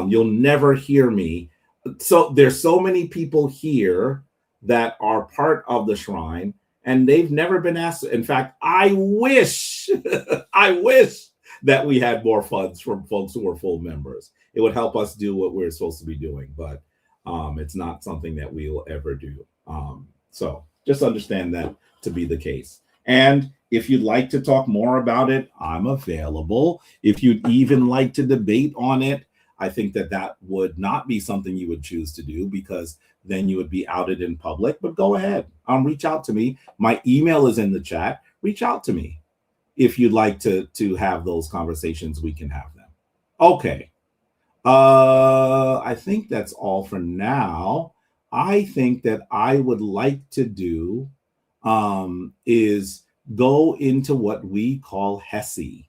You'll never hear me. So there's so many people here that are part of the shrine, and they've never been asked. In fact, I wish that we had more funds from folks who are full members. It would help us do what we're supposed to be doing, but it's not something that we will ever do. So just understand that to be the case. And if you'd like to talk more about it, I'm available. If you'd even like to debate on it, I think that would not be something you would choose to do, because then you would be outed in public. But go ahead, reach out to me. My email is in the chat. Reach out to me if you'd like to have those conversations. We can have them. Okay. I think that's all for now. I think that I would like to do is go into what we call Hessi.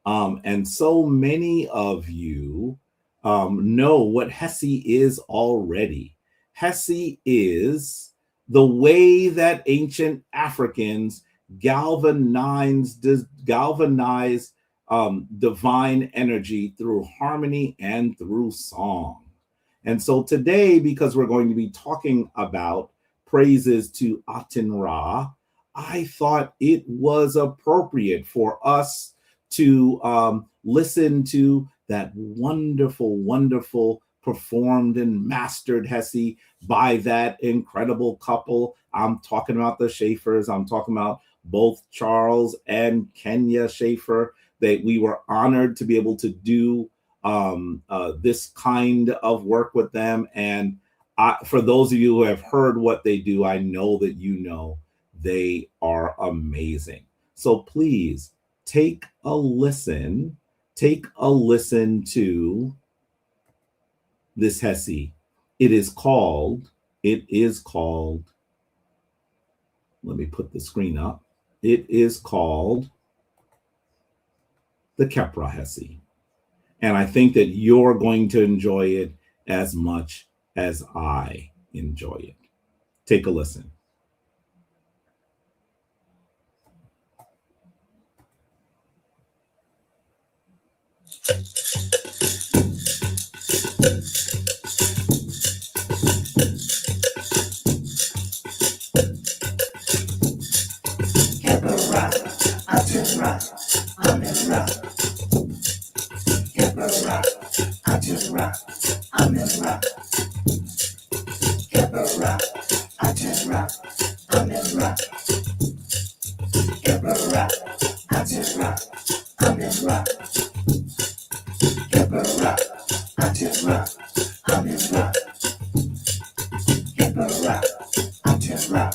And so many of you know what Hessi is already. Hessi is the way that ancient Africans galvanize divine energy through harmony and through song. And so today, because we're going to be talking about praises to Aten-Ra, I thought it was appropriate for us to listen to that wonderful, wonderful performed and mastered Hessi by that incredible couple. I'm talking about the Schaeffers. I'm talking about both Charles and Kenya Schaeffer. That we were honored to be able to do this kind of work with them. And for those of you who have heard what they do, I know that you know they are amazing. So please take a listen to this Hessi. It is called, let me put the screen up. It is called the Kepra Hessi. And I think that you're going to enjoy it as much as I enjoy it. Take a listen. Kepra, Aten-Ra, Amen-Ra. Kepra, Amen-Ra, Kemetic, Aten-Ra, Amen-Ra, Kemetic, Aten-Ra, Amen-Ra, Kemetic, Aten-Ra, Amen-Ra, Kemetic, Aten-Ra,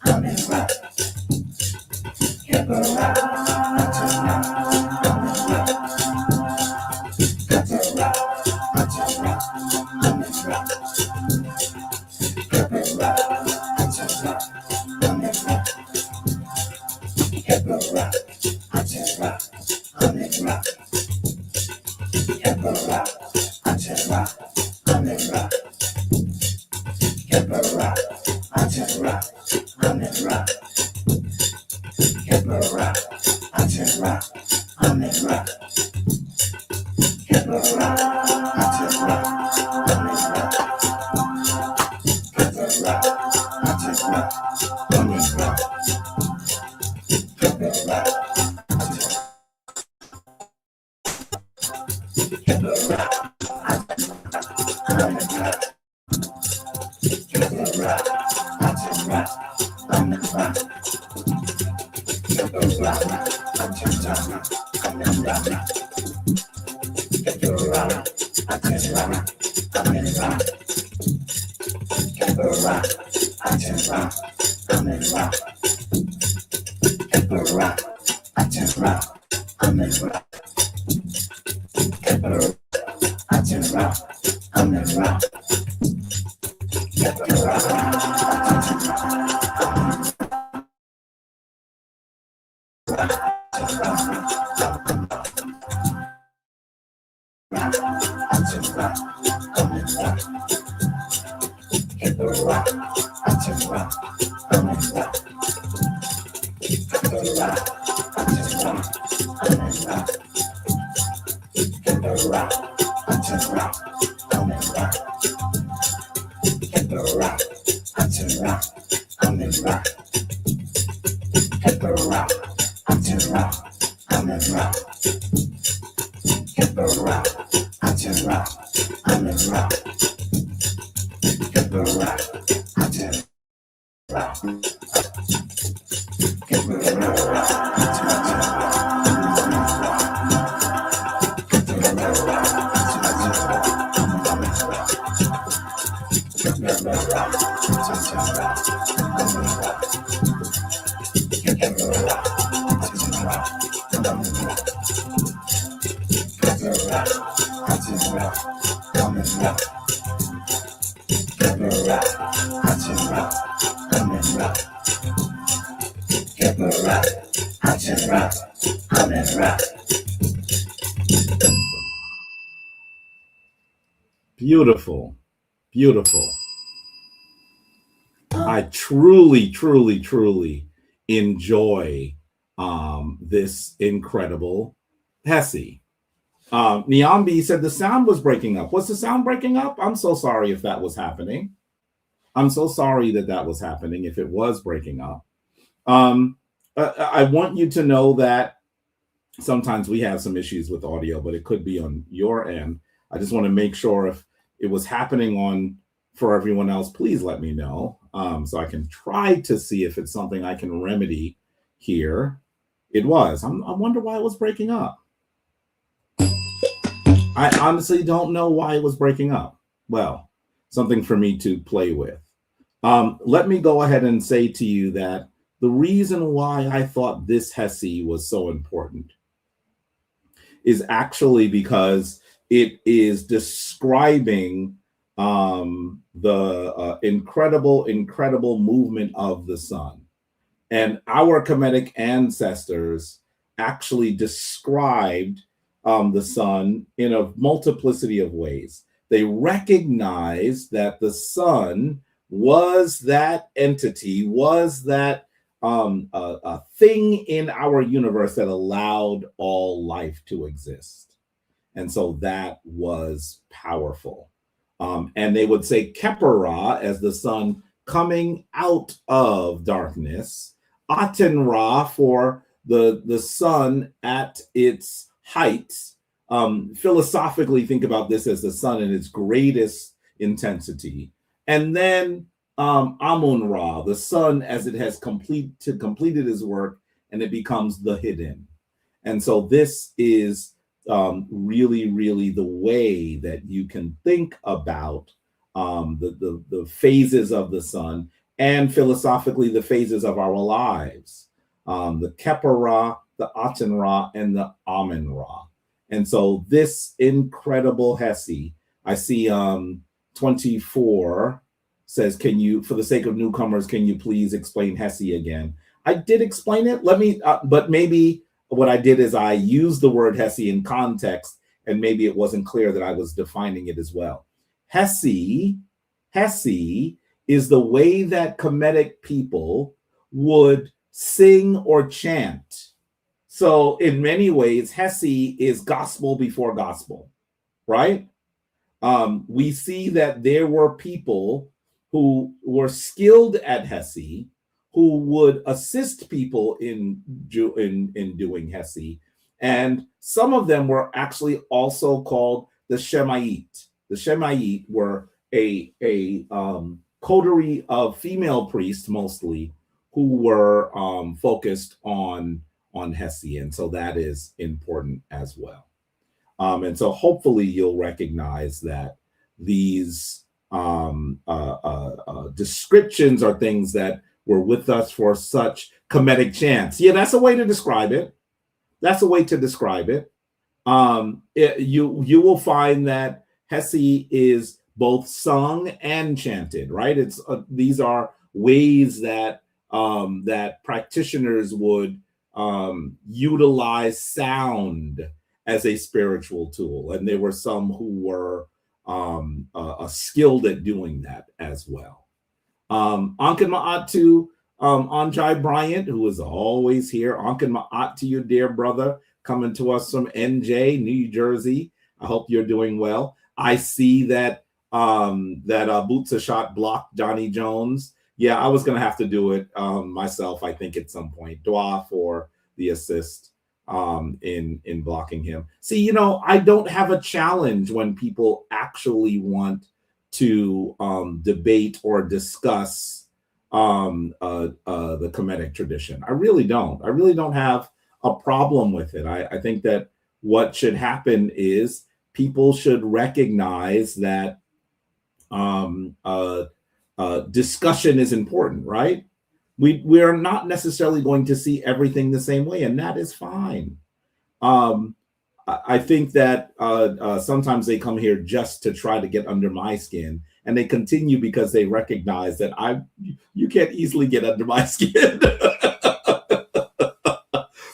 Amen-Ra, Kemetic, Aten-Ra, Amen-Ra, Kemetic, Aten-Ra, Amen-Ra, Kemetic, Aten-Ra, Amen-Ra, Kemetic, Aten-Ra, Amen-Ra, Kemetic, Aten-Ra, Amen-Ra, Kemetic, Aten-Ra, Amen-Ra, Kemetic, Aten-Ra, Amen-Ra, Kemetic, Aten-Ra, Amen-Ra, Kemetic, Aten-Ra, Amen-Ra, Kemetic, Kemetic, Amen-Ra, Kemetic, Aten-Ra, Amen-Ra, Kemetic, Aten-Ra, Amen-Ra, Kemetic, Aten-Ra, Amen-Ra, Kemetic, Aten-Ra, Amen-Ra, Kemetic, Aten-Ra, Amen-Ra, Kemetic, Aten-Ra, Amen-Ra, Aten-Ra, Amen-Ra, Kemetic, Aten-Ra, Amen-Ra, Kemetic, Aten-Ra, Amen-Ra, Kemetic, Aten-Ra, Amen-Ra, Kemetic, Aten-Ra, Amen-Ra, Kemetic, Aten-Ra, Amen-Ra, Kemetic, Aten-Ra, Amen-Ra, Kemetic, Aten-Ra, Beautiful, beautiful. I truly, truly, truly enjoy this incredible Hessi. Niambi said the sound was breaking up. Was the sound breaking up? I'm so sorry if that was happening. I'm so sorry that that was happening if it was breaking up. I want you to know that sometimes we have some issues with audio, but it could be on your end. I just want to make sure if it was happening on for everyone else, please let me know so I can try to see if it's something I can remedy here. It was. I wonder why it was breaking up. I honestly don't know why it was breaking up. Well, something for me to play with. Let me go ahead and say to you that the reason why I thought this Hessi was so important is actually because it is describing the incredible movement of the sun. And our Kemetic ancestors actually described the sun in a multiplicity of ways. They recognized that the sun was that entity, was that a thing in our universe that allowed all life to exist. And so that was powerful. And they would say Kemetic as the sun coming out of darkness, Aten-Ra for the sun at its height, philosophically think about this as the sun in its greatest intensity. And then Amun-Ra, the sun as it has completed his work, and it becomes the hidden. And so this is really, really the way that you can think about the phases of the sun, and philosophically the phases of our lives, the Kepa-Ra, the Aten-Ra, and the Amun-Ra. And so this incredible Hessi, I see 24 says, can you, for the sake of newcomers, can you please explain Hessi again? I did explain it. Let me, but maybe what I did is I used the word Hessi in context, and maybe it wasn't clear that I was defining it as well. Hessi is the way that Kemetic people would sing or chant. So in many ways, Hessi is gospel before gospel, right? We see that there were people who were skilled at Hessi, who would assist people in doing Hessi. And some of them were actually also called the Shemite. The Shemite were a coterie of female priests mostly who were focused on Hessi. And so that is important as well. And so hopefully you'll recognize that these descriptions are things that were with us for such Kemetic chants. Yeah, that's a way to describe it. That's a way to describe it. You will find that Hessi is both sung and chanted, right? It's these are ways that that practitioners would utilize sound as a spiritual tool, and there were some who were skilled at doing that as well. Ankin Ma'at to Anjai Bryant, who is always here. Ankin Ma'at to you, dear brother, coming to us from NJ, New Jersey. I hope you're doing well. I see that Boots a Shot blocked Johnny Jones. Yeah, I was going to have to do it myself, I think, at some point. Dua for the assist in blocking him. See, you know, I don't have a challenge when people actually want to debate or discuss the Kemetic tradition. I really don't. I really don't have a problem with it. I think that what should happen is people should recognize that discussion is important, right? We are not necessarily going to see everything the same way, and that is fine. I think that sometimes they come here just to try to get under my skin, and they continue because they recognize that you can't easily get under my skin.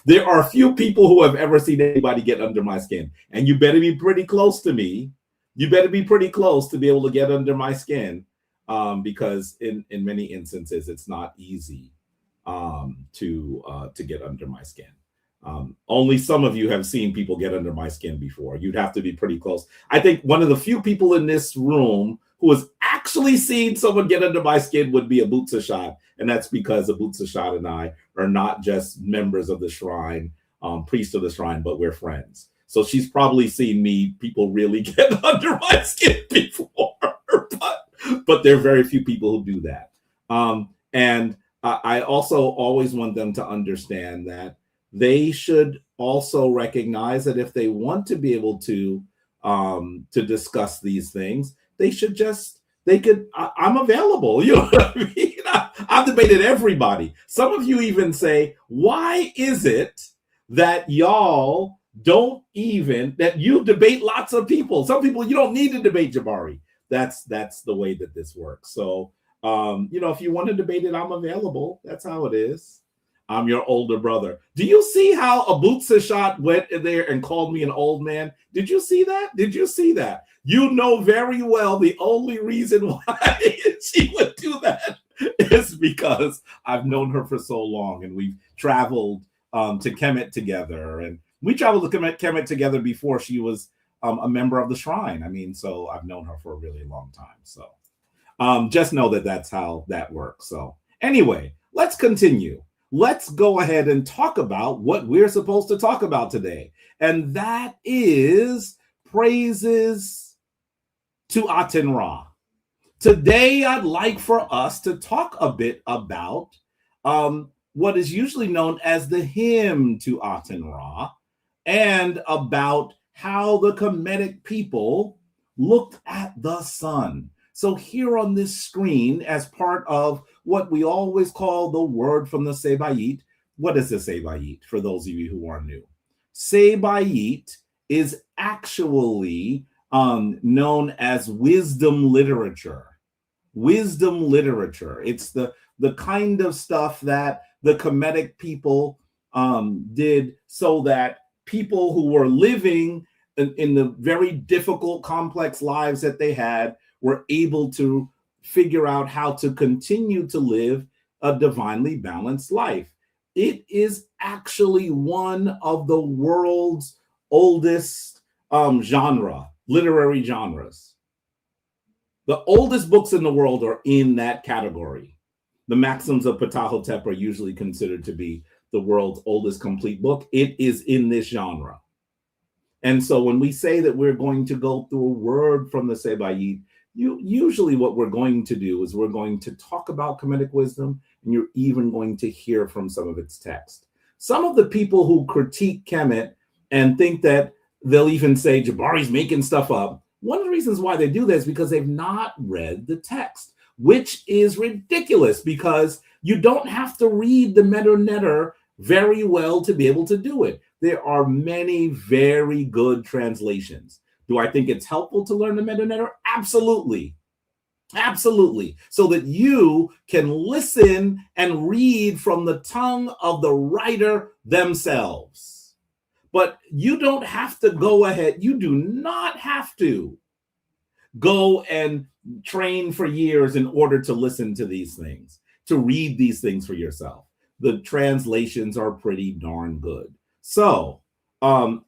There are few people who have ever seen anybody get under my skin, and you better be pretty close to me. You better be pretty close to be able to get under my skin, because in many instances it's not easy to get under my skin. Only some of you have seen people get under my skin before. You'd have to be pretty close. I think one of the few people in this room who has actually seen someone get under my skin would be a Boots a Shot, and that's because a Boots a Shot and I are not just members of the shrine, priests of the shrine, but we're friends. So she's probably seen people really get under my skin before, but there are very few people who do that. And I also always want them to understand that they should also recognize that if they want to be able to discuss these things, I'm available. You know what I mean? I've debated everybody. Some of you even say, why is it that y'all don't that you debate lots of people? Some people, you don't need to debate, Jabari. That's the way that this works. So, if you want to debate it, I'm available. That's how it is. I'm your older brother. Do you see how a Boots a Shot went in there and called me an old man? Did you see that? Did you see that? You know very well the only reason why she would do that is because I've known her for so long, and we've traveled to Kemet together, and we traveled to Kemet together before she was a member of the shrine. I mean, so I've known her for a really long time. So just know that that's how that works. So anyway, let's continue. Let's go ahead and talk about what we're supposed to talk about today. and that is praises to Aten-Ra. Today, I'd like for us to talk a bit about what is usually known as the hymn to Aten-Ra, and about how the Kemetic people looked at the sun. So here on this screen, as part of what we always call the word from the Sebayit, what is the Sebayit for those of you who are new? Sebayit is actually known as wisdom literature. Wisdom literature. It's the kind of stuff that the Kemetic people did so that people who were living in the very difficult, complex lives that they had were able to figure out how to continue to live a divinely balanced life. It is actually one of the world's oldest literary genres. The oldest books in the world are in that category. The Maxims of Ptahhotep are usually considered to be the world's oldest complete book. It is in this genre. And so when we say that we're going to go through a word from the Sebayit, usually what we're going to do is we're going to talk about Kemetic wisdom, and you're even going to hear from some of its text. Some of the people who critique Kemet and think that they'll even say Jabari's making stuff up, one of the reasons why they do this is because they've not read the text, which is ridiculous, because you don't have to read the Medu-Neter very well to be able to do it. There are many very good translations. Do I think it's helpful to learn the Medu-Neter? Absolutely. Absolutely. So that you can listen and read from the tongue of the writer themselves. But you don't have to go ahead. You do not have to go and train for years in order to listen to these things, to read these things for yourself. The translations are pretty darn good. So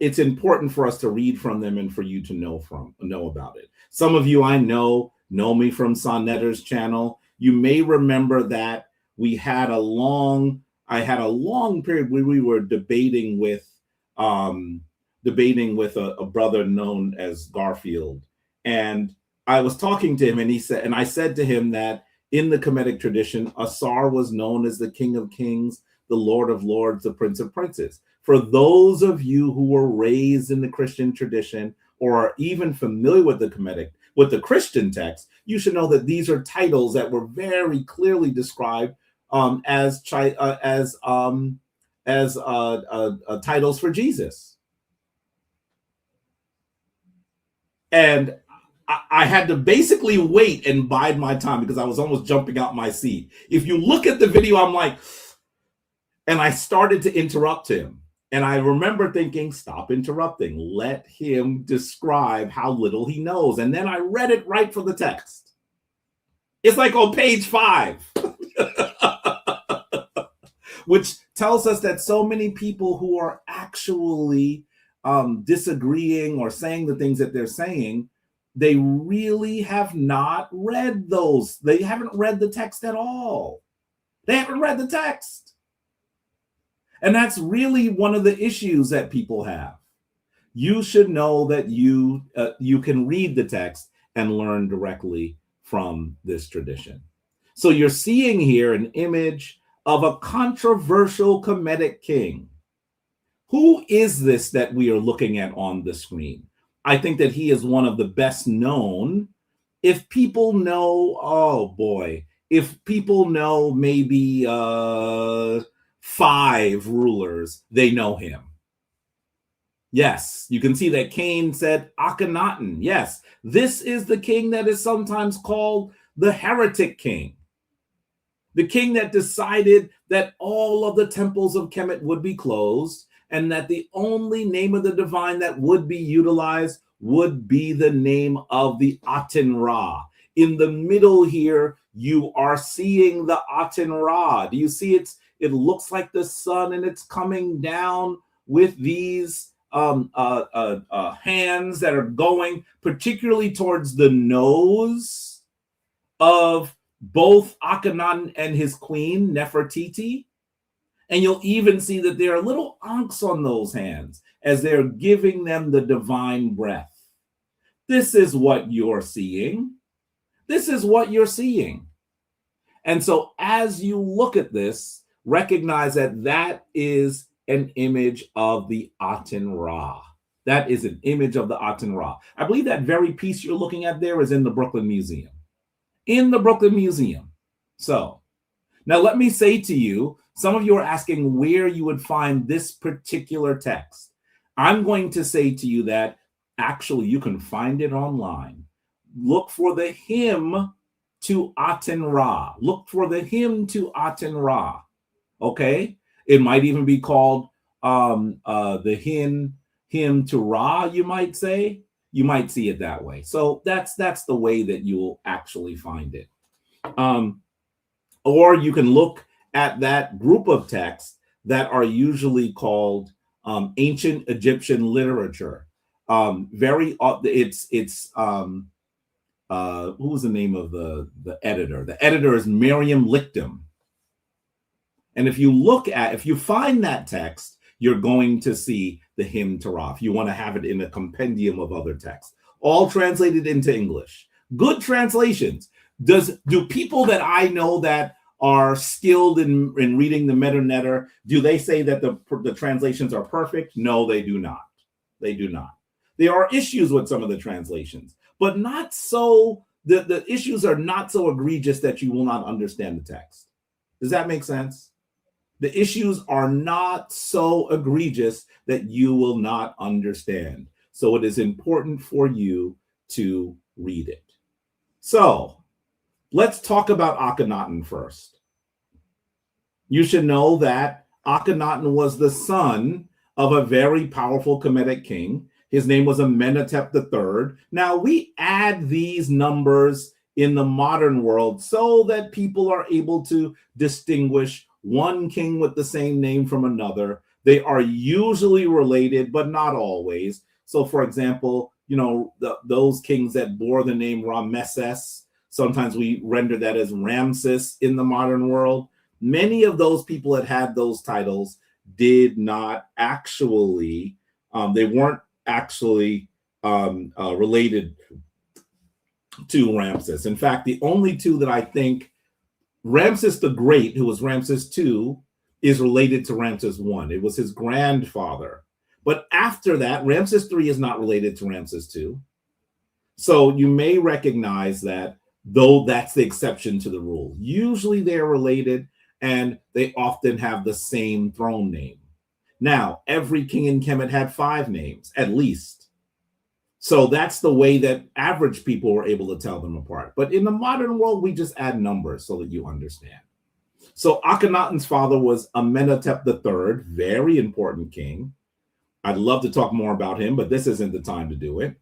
it's important for us to read from them and for you to know about it. Some of you I know me from Sonnetter's channel. You may remember that I had a long period where we were debating with a brother known as Garfield. And I was talking to him, and I said to him that in the Kemetic tradition, Asar was known as the King of Kings, the Lord of Lords, the Prince of Princes. For those of you who were raised in the Christian tradition or are even familiar with the Kemetic, with the Christian text, you should know that these are titles that were very clearly described as titles for Jesus. And I had to basically wait and bide my time because I was almost jumping out my seat. If you look at the video, I'm like, and I started to interrupt him. And I remember thinking, stop interrupting. Let him describe how little he knows. And then I read it right from the text. It's like on page 5. Which tells us that so many people who are actually disagreeing or saying the things that they're saying, they really have not read those. They haven't read the text at all. They haven't read the text. And that's really one of the issues that people have. You should know that you can read the text and learn directly from this tradition. So you're seeing here an image of a controversial Kemetic king. Who is this that we are looking at on the screen? I think that he is one of the best known. If people know, oh boy, if people know maybe 5 rulers, they know him. Yes, you can see that Cain said Akhenaten. Yes, this is the king that is sometimes called the heretic king. The king that decided that all of the temples of Kemet would be closed and that the only name of the divine that would be utilized would be the name of the Aten-Ra. In the middle here, you are seeing the Aten-Ra. Do you see it? It looks like the sun, and it's coming down with these hands that are going particularly towards the nose of both Akhenaten and his queen, Nefertiti. And you'll even see that there are little ankhs on those hands. as they're giving them the divine breath. This is what you're seeing. This is what you're seeing. And so as you look at this, recognize that that is an image of the Aten-Ra. That is an image of the Aten-Ra. I believe that very piece you're looking at there is in the Brooklyn Museum. In the Brooklyn Museum. So now let me say to you, some of you are asking where you would find this particular text. I'm going to say to you that actually you can find it online. Look for the hymn to Aten-Ra. Look for the hymn to Aten-Ra. Okay? It might even be called the hymn to Ra, you might say. You might see it that way. So that's the way that you'll actually find it. Or you can look at that group of texts that are usually called ancient Egyptian literature. Who was the name of the editor? The editor is Miriam Lichtam. And if you find that text, you're going to see the hymn to Ra. If you want to have it in a compendium of other texts, all translated into English. Good translations. Do people that I know that are skilled in reading the Meta Netter, do they say that the translations are perfect? No, they do not. They do not. There are issues with some of the translations, but not so, the issues are not so egregious that you will not understand the text. Does that make sense? The issues are not so egregious that you will not understand. So it is important for you to read it. So let's talk about Akhenaten first. You should know that Akhenaten was the son of a very powerful Kemetic king. His name was Amenhotep III. Now, we add these numbers in the modern world so that people are able to distinguish one king with the same name from another. They are usually related, but not always. So, for example, those kings that bore the name Ramesses, sometimes we render that as Ramses in the modern world. Many of those people that had those titles did not actually, they weren't actually related to Ramses. In fact, the only two that I think, Ramses the Great, who was Ramses II, is related to Ramses I. It was his grandfather. But after that, Ramses III is not related to Ramses II. So you may recognize that, though that's the exception to the rule. Usually they're related, and they often have the same throne name. Now, every king in Kemet had 5 names, at least. So that's the way that average people were able to tell them apart. But in the modern world, we just add numbers so that you understand. So Akhenaten's father was Amenhotep III, very important king. I'd love to talk more about him, but this isn't the time to do it.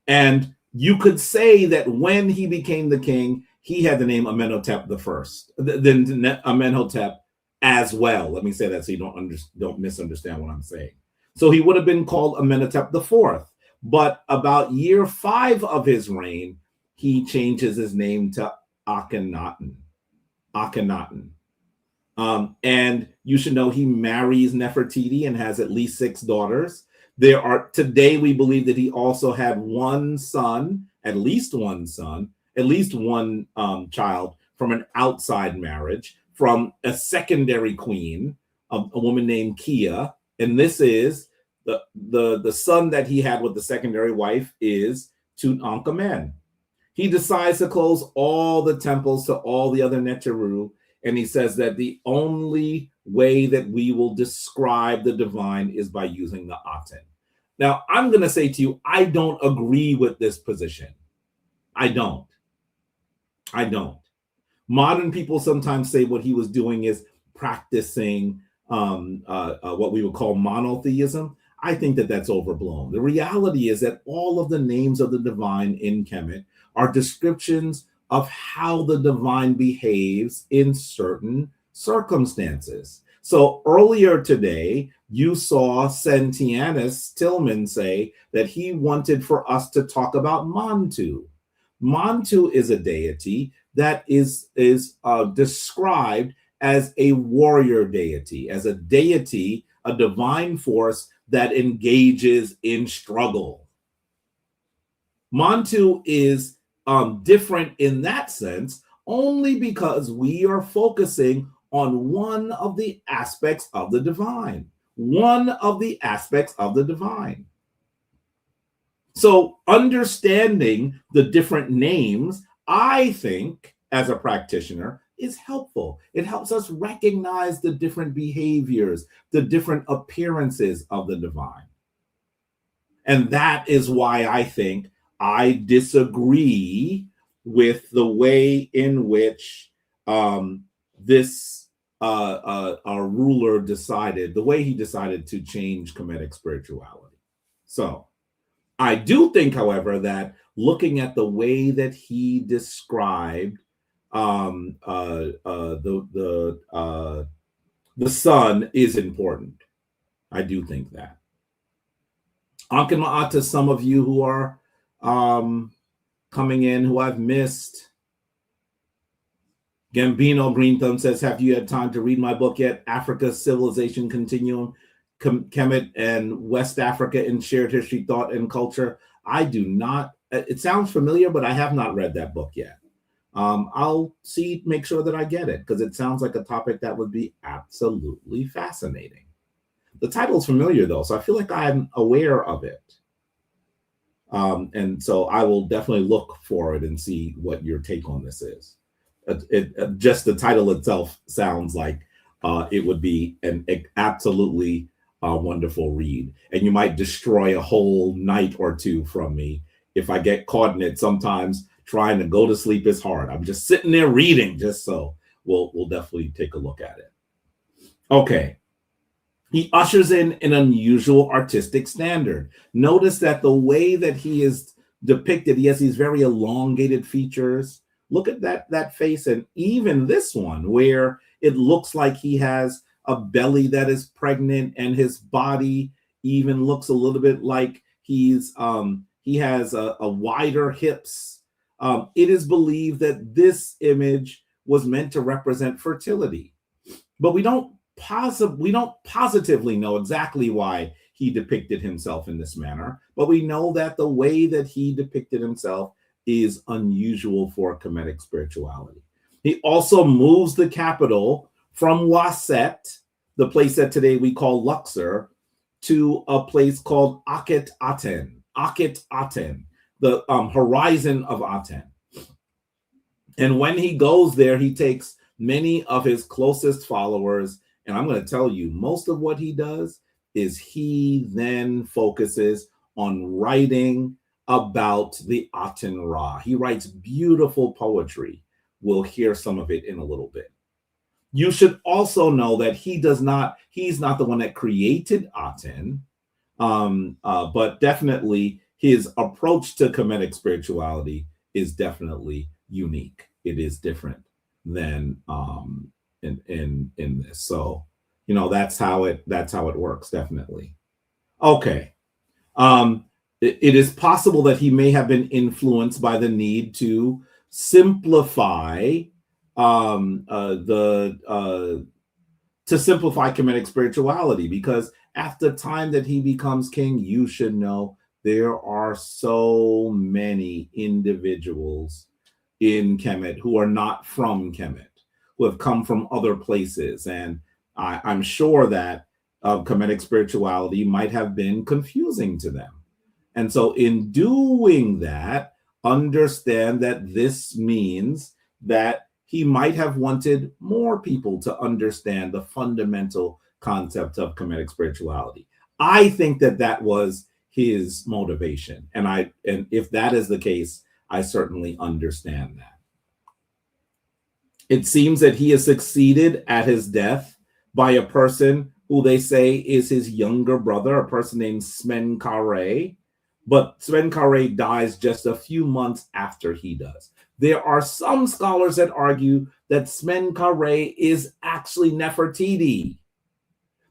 And you could say that when he became the king, he had the name Amenhotep I, then Amenhotep as well. Let me say that so you don't misunderstand what I'm saying. So he would have been called Amenhotep IV. But about year 5 of his reign, he changes his name to Akhenaten. And you should know he marries Nefertiti and has at least 6 daughters. Today we believe that he also had one son, at least one child from an outside marriage, from a secondary queen, a woman named Kia. And this is the son that he had with the secondary wife is Tutankhamen. He decides to close all the temples to all the other Neteru, and he says that the only way that we will describe the divine is by using the Aten. Now, I'm going to say to you, I don't agree with this position. I don't. Modern people sometimes say what he was doing is practicing what we would call monotheism. I think that that's overblown. The reality is that all of the names of the divine in Kemet are descriptions of how the divine behaves in certain circumstances. So earlier today, you saw Sentianus Tillman say that he wanted for us to talk about Mantu. Mantu is a deity that is described as a warrior deity, as a deity, a divine force that engages in struggle. Montu is different in that sense only because we are focusing on one of the aspects of the divine. One of the aspects of the divine. So understanding the different names, I think, as a practitioner, is helpful. It helps us recognize the different behaviors, the different appearances of the divine. And that is why I think I disagree with the way in which this ruler decided, the way he decided to change Kemetic spirituality. So I do think, however, that looking at the way that he described the sun is important. I do think that. Ankh Ma'at to some of you who are coming in, who I've missed. Gambino Green Thumb says, have you had time to read my book yet? Africa's Civilization Continuum, Kemet and West Africa in Shared History, Thought, and Culture. I do not. It sounds familiar, but I have not read that book yet. I'll make sure that I get it, because it sounds like a topic that would be absolutely fascinating. The title is familiar, though, so I feel like I'm aware of it. And so I will definitely look for it and see what your take on this is. Just the title itself sounds like it would be an absolutely wonderful read. And you might destroy a whole night or two from me if I get caught in it. Sometimes trying to go to sleep is hard. I'm just sitting there reading, just so we'll definitely take a look at it. Okay. He ushers in an unusual artistic standard. Notice that the way that he is depicted, he has these very elongated features. Look at that face, and even this one where it looks like he has a belly that is pregnant, and his body even looks a little bit like he has a wider hips. It is believed that this image was meant to represent fertility, but we don't positively know exactly why he depicted himself in this manner, but we know that the way that he depicted himself is unusual for Kemetic spirituality. He also moves the capital from Waset, the place that today we call Luxor, to a place called Aten, the horizon of Aten. And when he goes there, he takes many of his closest followers, and I'm going to tell you, most of what he does is he then focuses on writing about the Aten-Ra. He writes beautiful poetry. We'll hear some of it in a little bit. You should also know that he's not the one that created Aten, but definitely his approach to Kemetic spirituality is definitely unique. It is different than in this. So, that's how it works, definitely. Okay. It is possible that he may have been influenced by the need to simplify Kemetic spirituality, because at the time that he becomes king, you should know there are so many individuals in Kemet who are not from Kemet, who have come from other places, and I'm sure that Kemetic spirituality might have been confusing to them. And so in doing that, understand that this means that he might have wanted more people to understand the fundamental concept of Kemetic spirituality. I think that was his motivation. And if that is the case, I certainly understand that. It seems that he is succeeded at his death by a person who they say is his younger brother, a person named Smenkhare. But Smenkhare dies just a few months after he does. There are some scholars that argue that Smenkhare is actually Nefertiti.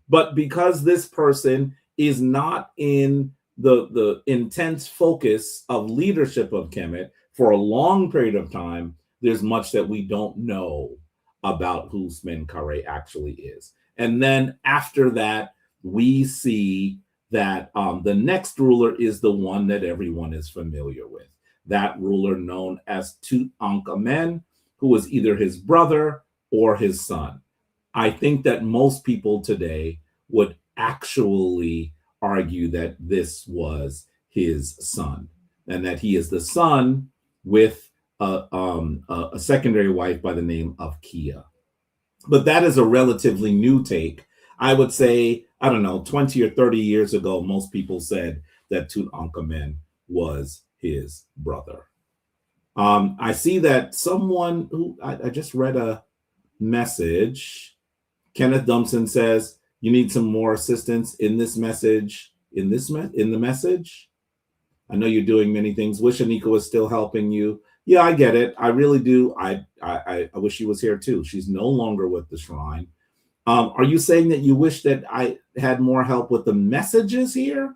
But because this person is not in the intense focus of leadership of Kemet for a long period of time, there's much that we don't know about who Smenkhare actually is. And then after that, we see that the next ruler is the one that everyone is familiar with. That ruler known as Tutankhamen, who was either his brother or his son. I think that most people today would actually argue that this was his son and that he is the son with a secondary wife by the name of Kia. But that is a relatively new take. I would say, I don't know, 20 or 30 years ago, most people said that Tutankhamen was his brother. I see that someone who I just read a message. Kenneth Dumpson says, you need some more assistance in this message, in the message. I know you're doing many things. Wish Anika was still helping you. Yeah, I get it. I really do. I wish she was here too. She's no longer with the shrine. Are you saying that you wish that I had more help with the messages here?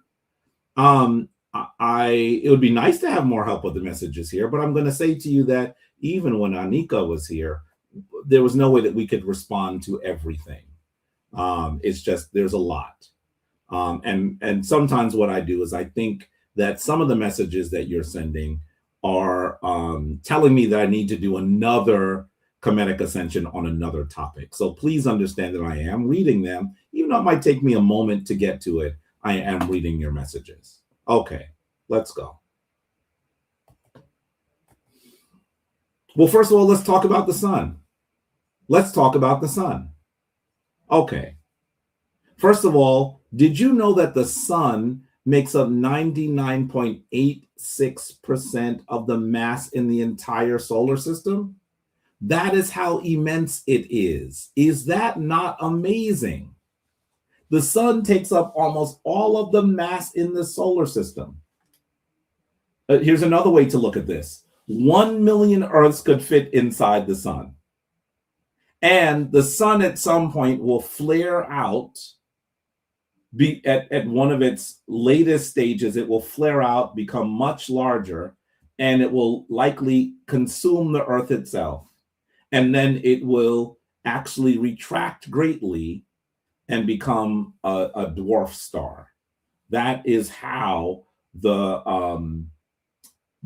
It would be nice to have more help with the messages here, but I'm going to say to you that even when Anika was here, there was no way that we could respond to everything. It's just there's a lot, and sometimes what I do is I think that some of the messages that you're sending are telling me that I need to do another Kemetic Ascension on another topic. So please understand that I am reading them, even though it might take me a moment to get to it. I am reading your messages. Okay, let's go. Well, first of all, let's talk about the sun. Let's talk about the sun. Okay. First of all, did you know that the sun makes up 99.86% of the mass in the entire solar system? That is how immense it is. Is that not amazing? The sun takes up almost all of the mass in the solar system. Here's another way to look at this. 1 million Earths could fit inside the sun. And the sun at some point will flare out. At one of its latest stages, it will flare out, become much larger, and it will likely consume the Earth itself. And then it will actually retract greatly and become a dwarf star. That is how the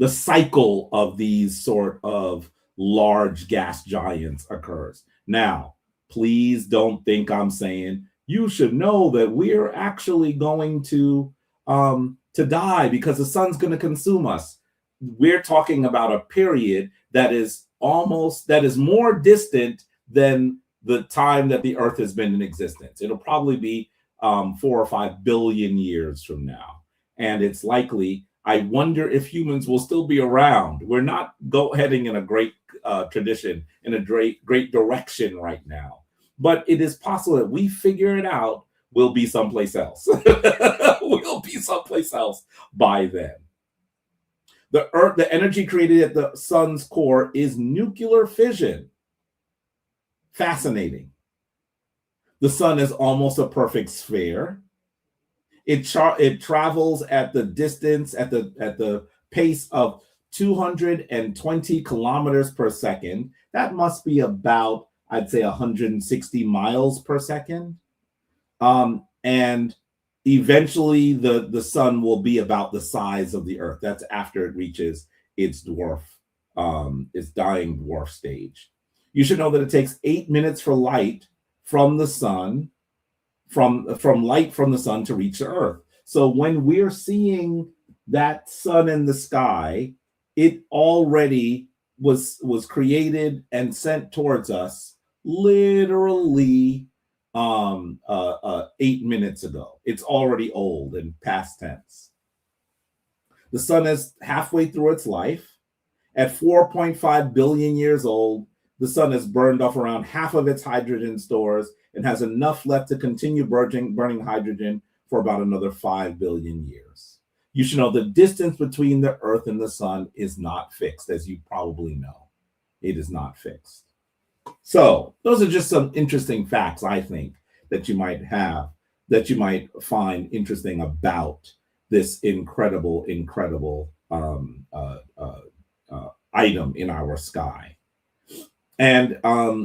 cycle of these sort of large gas giants occurs. Now, please don't think I'm saying you should know that we're actually going to die because the sun's going to consume us. We're talking about a period that is more distant than the time that the Earth has been in existence. It'll probably be 4 or 5 billion years from now. And it's likely, I wonder if humans will still be around. We're not heading in a great tradition, in a great direction right now. But it is possible that we figure it out, we'll be someplace else. We'll be someplace else by then. The energy created at the sun's core is nuclear fission. Fascinating. The sun is almost a perfect sphere. It travels at the distance, at the pace of 220 kilometers per second. That must be about, I'd say, 160 miles per second. And eventually the sun will be about the size of the Earth. That's after it reaches its dying dwarf stage. You should know that it takes 8 minutes for light from the sun, from light from the sun to reach the Earth. So when we're seeing that sun in the sky, it already was created and sent towards us literally 8 minutes ago. It's already old and past tense. The sun is halfway through its life. At 4.5 billion years old, the sun has burned off around half of its hydrogen stores and has enough left to continue burning hydrogen for about another 5 billion years. You should know the distance between the Earth and the sun is not fixed, as you probably know. It is not fixed. So those are just some interesting facts, I think, that you might find interesting about this incredible item in our sky. And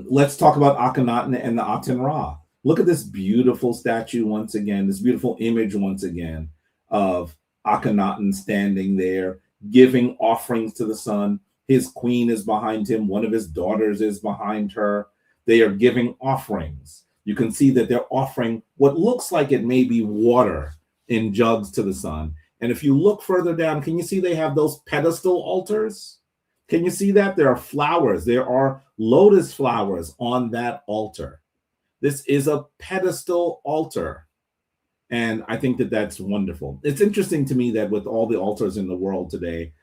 let's talk about Akhenaten and the Aten-Ra. Look at this beautiful statue once again, this beautiful image once again of Akhenaten standing there giving offerings to the sun. His queen is behind him. One of his daughters is behind her. They are giving offerings. You can see that they're offering what looks like it may be water in jugs to the sun. And if you look further down, can you see they have those pedestal altars? Can you see that? There are flowers. There are lotus flowers on that altar. This is a pedestal altar. And I think that that's wonderful. It's interesting to me that with all the altars in the world today,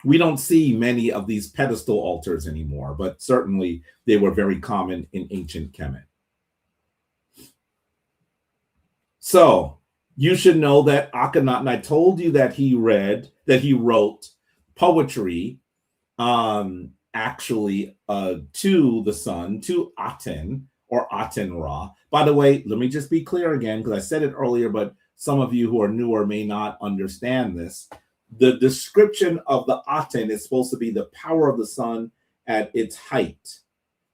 we don't see many of these pedestal altars anymore, but certainly they were very common in ancient Kemet. So you should know that Akhenaten, I told you that he wrote poetry actually to the sun, to Aten or Aten-Ra. By the way, let me just be clear again, because I said it earlier, but some of you who are newer may not understand this. The description of the Aten is supposed to be the power of the sun at its height,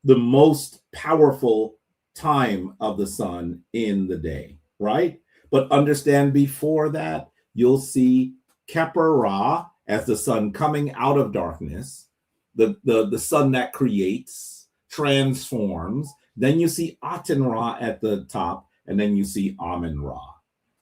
the most powerful time of the sun in the day, right? But understand before that, you'll see Keper-Ra as the sun coming out of darkness, the sun that creates, transforms. Then you see Aten-Ra at the top, and then you see Amen-Ra.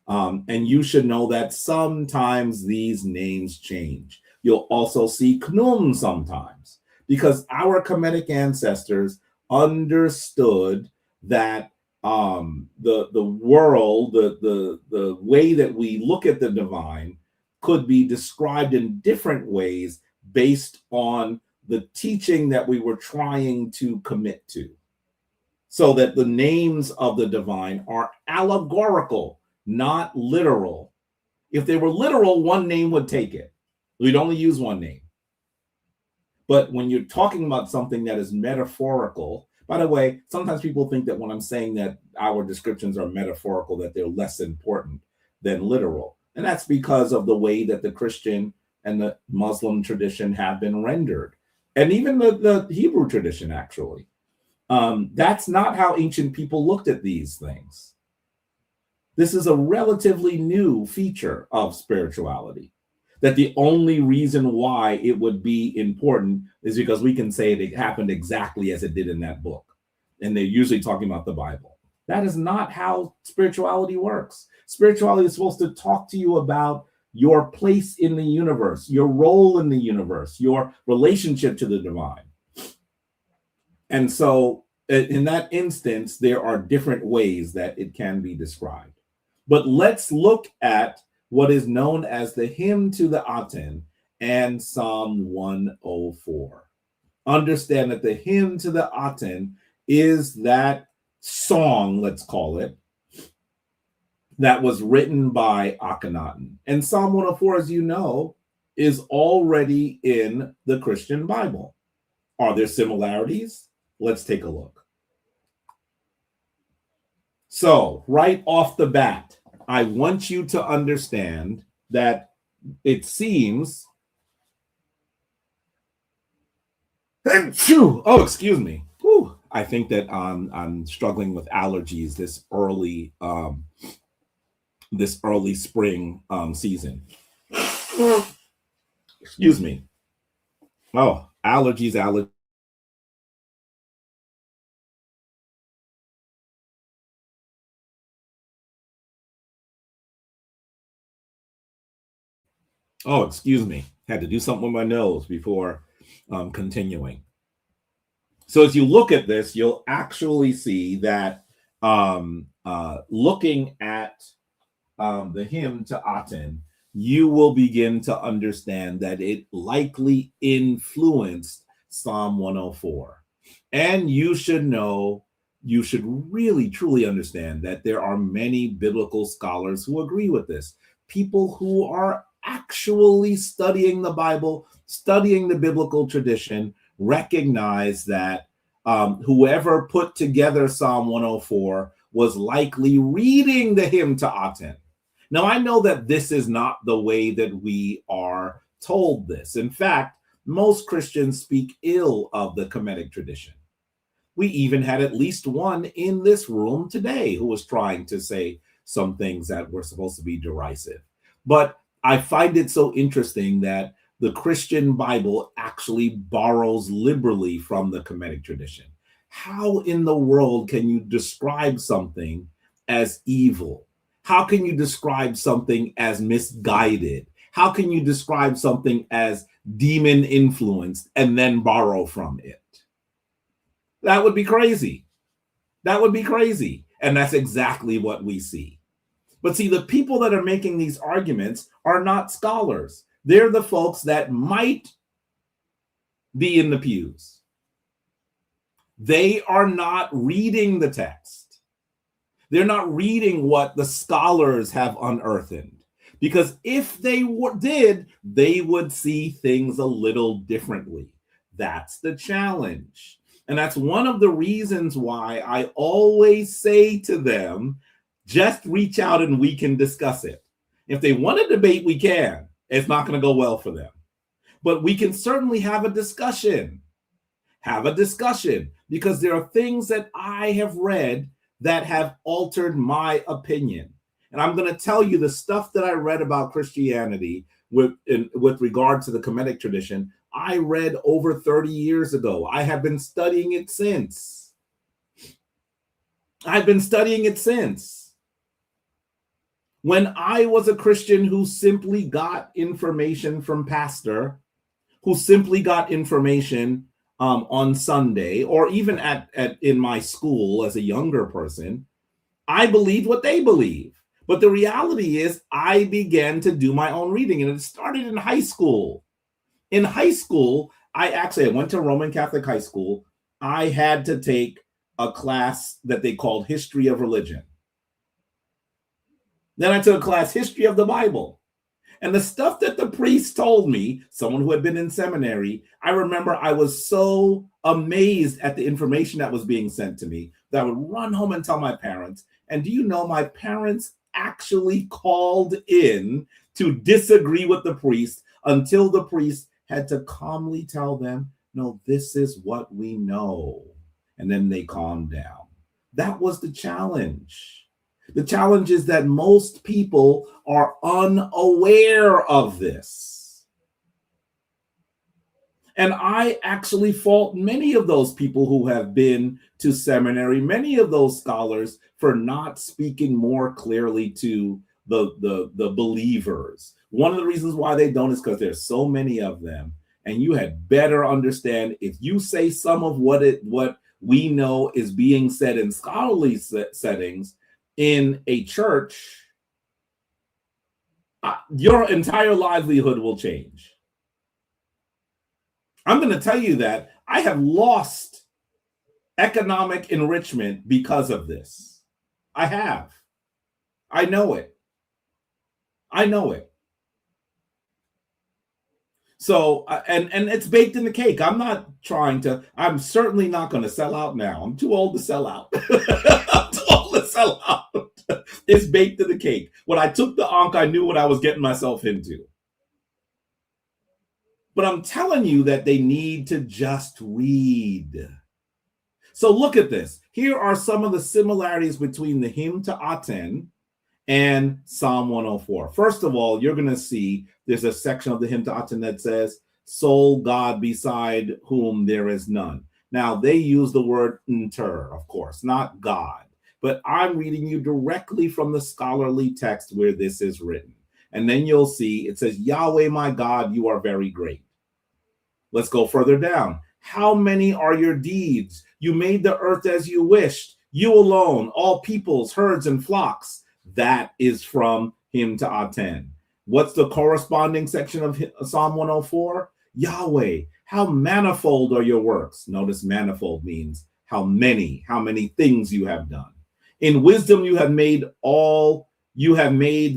And you should know that sometimes these names change. You'll also see Khnum sometimes, because our Kemetic ancestors understood that the world, the way that we look at the divine could be described in different ways based on the teaching that we were trying to commit to. So that the names of the divine are allegorical, not literal. If they were literal, one name would take it. We'd only use one name. But when you're talking about something that is metaphorical, by the way, sometimes people think that when I'm saying that our descriptions are metaphorical, that they're less important than literal. And that's because of the way that the Christian and the Muslim tradition have been rendered. And even the Hebrew tradition, actually. That's not how ancient people looked at these things. This is a relatively new feature of spirituality, that the only reason why it would be important is because we can say it happened exactly as it did in that book. And they're usually talking about the Bible. That is not how spirituality works. Spirituality is supposed to talk to you about your place in the universe, your role in the universe, your relationship to the divine. And so in that instance, there are different ways that it can be described. But let's look at what is known as the hymn to the Aten and Psalm 104. Understand that the hymn to the Aten is that song, let's call it, that was written by Akhenaten. And Psalm 104, as you know, is already in the Christian Bible. Are there similarities? Let's take a look. So, right off the bat, I want you to understand that it seems. Oh, excuse me. Whew. I think that I'm struggling with allergies this early spring season. Excuse me. Oh, allergies. Oh, excuse me. Had to do something with my nose before continuing. So as you look at this, you'll actually see that looking at the hymn to Aten, you will begin to understand that it likely influenced Psalm 104. And you should know, you should really truly understand that there are many biblical scholars who agree with this. People who are actually studying the Bible, studying the biblical tradition, recognize that whoever put together Psalm 104 was likely reading the hymn to Aten. Now, I know that this is not the way that we are told this. In fact, most Christians speak ill of the Kemetic tradition. We even had at least one in this room today who was trying to say some things that were supposed to be derisive. But I find it so interesting that the Christian Bible actually borrows liberally from the Kemetic tradition. How in the world can you describe something as evil? How can you describe something as misguided? How can you describe something as demon influenced and then borrow from it? That would be crazy. That would be crazy. And that's exactly what we see. But see, the people that are making these arguments are not scholars. They're the folks that might be in the pews. They are not reading the text. They're not reading what the scholars have unearthed. Because if they did, they would see things a little differently. That's the challenge. And that's one of the reasons why I always say to them, just reach out and we can discuss it. If they want to debate, we can. It's not going to go well for them. But we can certainly have a discussion. Have a discussion, because there are things that I have read that have altered my opinion. And I'm going to tell you the stuff that I read about Christianity with regard to the Kemetic tradition, I read over 30 years ago. I have been studying it since. I've been studying it since. When I was a Christian who simply got information from pastor, who simply got information on Sunday, or even in my school as a younger person, I believed what they believe. But the reality is I began to do my own reading, and it started in high school. In high school, I went to Roman Catholic high school. I had to take a class that they called History of Religion. Then I took a class, History of the Bible. And the stuff that the priest told me, someone who had been in seminary, I remember I was so amazed at the information that was being sent to me that I would run home and tell my parents. And do you know, my parents actually called in to disagree with the priest until the priest had to calmly tell them, no, this is what we know. And then they calmed down. That was the challenge. The challenge is that most people are unaware of this. And I actually fault many of those people who have been to seminary, many of those scholars, for not speaking more clearly to the believers. One of the reasons why they don't is because there's so many of them. And you had better understand, if you say some of what we know is being said in scholarly settings in a church, your entire livelihood will change. I'm going to tell you that I have lost economic enrichment because of this. I have. I know it. I know it. So, and it's baked in the cake. I'm certainly not going to sell out now. I'm too old to sell out. I'm too old to sell out. It's baked in the cake. When I took the Ankh, I knew what I was getting myself into. But I'm telling you that they need to just read. So look at this. Here are some of the similarities between the hymn to Aten and Psalm 104. First of all, you're going to see there's a section of the hymn to Aten that says, sole God beside whom there is none. Now, they use the word nter, of course, not God. But I'm reading you directly from the scholarly text where this is written. And then you'll see it says, Yahweh, my God, you are very great. Let's go further down. How many are your deeds? You made the earth as you wished. You alone, all peoples, herds, and flocks. That is from hymn to Aten. What's the corresponding section of Psalm 104? Yahweh, how manifold are your works. Notice manifold means how many things you have done. In wisdom you have made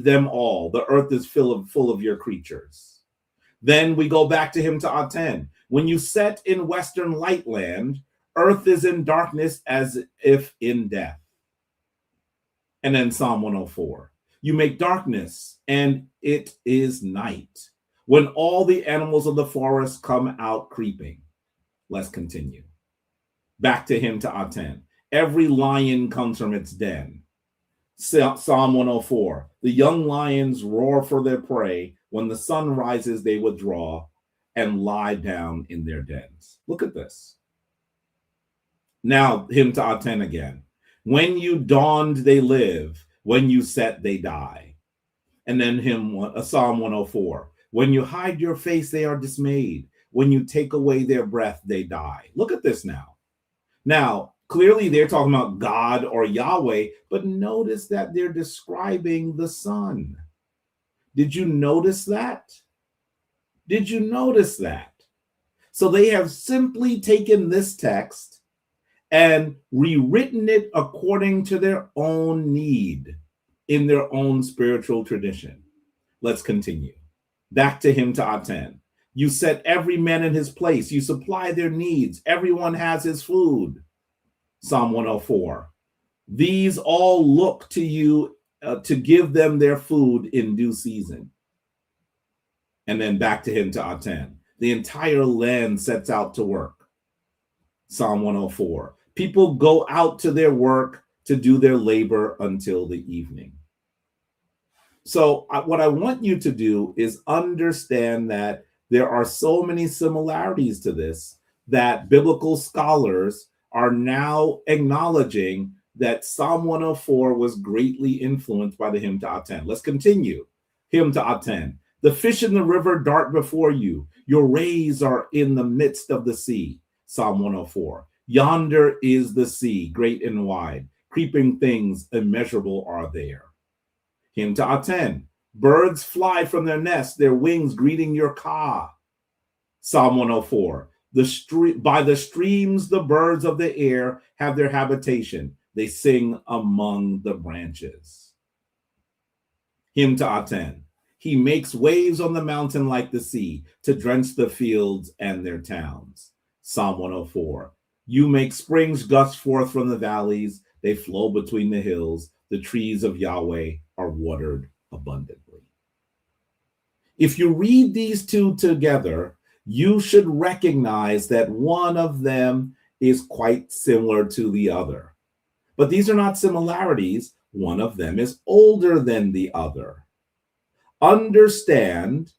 them all. The earth is full of your creatures. Then we go back to him to Aten. When you set in western light land, earth is in darkness as if in death. And then Psalm 104. You make darkness and it is night, when all the animals of the forest come out creeping. Let's continue. Back to him to Aten. Every lion comes from its den. Psalm 104. The young lions roar for their prey. When the sun rises, they withdraw and lie down in their dens. Look at this. Now, him to Aten again. When you dawned, they live. When you set, they die. And then Psalm 104. When you hide your face, they are dismayed. When you take away their breath, they die. Look at this now. Now, clearly they're talking about God or Yahweh, but notice that they're describing the Son. Did you notice that? Did you notice that? So they have simply taken this text and rewritten it according to their own need in their own spiritual tradition. Let's continue. Back to him to Aten. You set every man in his place. You supply their needs. Everyone has his food. Psalm 104. These all look to you to give them their food in due season. And then back to him to Aten. The entire land sets out to work. Psalm 104. People go out to their work to do their labor until the evening. So what I want you to do is understand that there are so many similarities to this that biblical scholars are now acknowledging that Psalm 104 was greatly influenced by the hymn to Aten. Let's continue. Hymn to Aten. The fish in the river dart before you. Your rays are in the midst of the sea. Psalm 104. Yonder is the sea, great and wide. Creeping things immeasurable are there. Hymn to Aten. Birds fly from their nests, their wings greeting your ka. Psalm 104. By the streams, the birds of the air have their habitation. They sing among the branches. Hymn to Aten. He makes waves on the mountain like the sea to drench the fields and their towns. Psalm 104. You make springs gust forth from the valleys. They flow between the hills. The trees of Yahweh are watered abundantly. If you read these two together, you should recognize that one of them is quite similar to the other. But these are not similarities. One of them is older than the other. Understand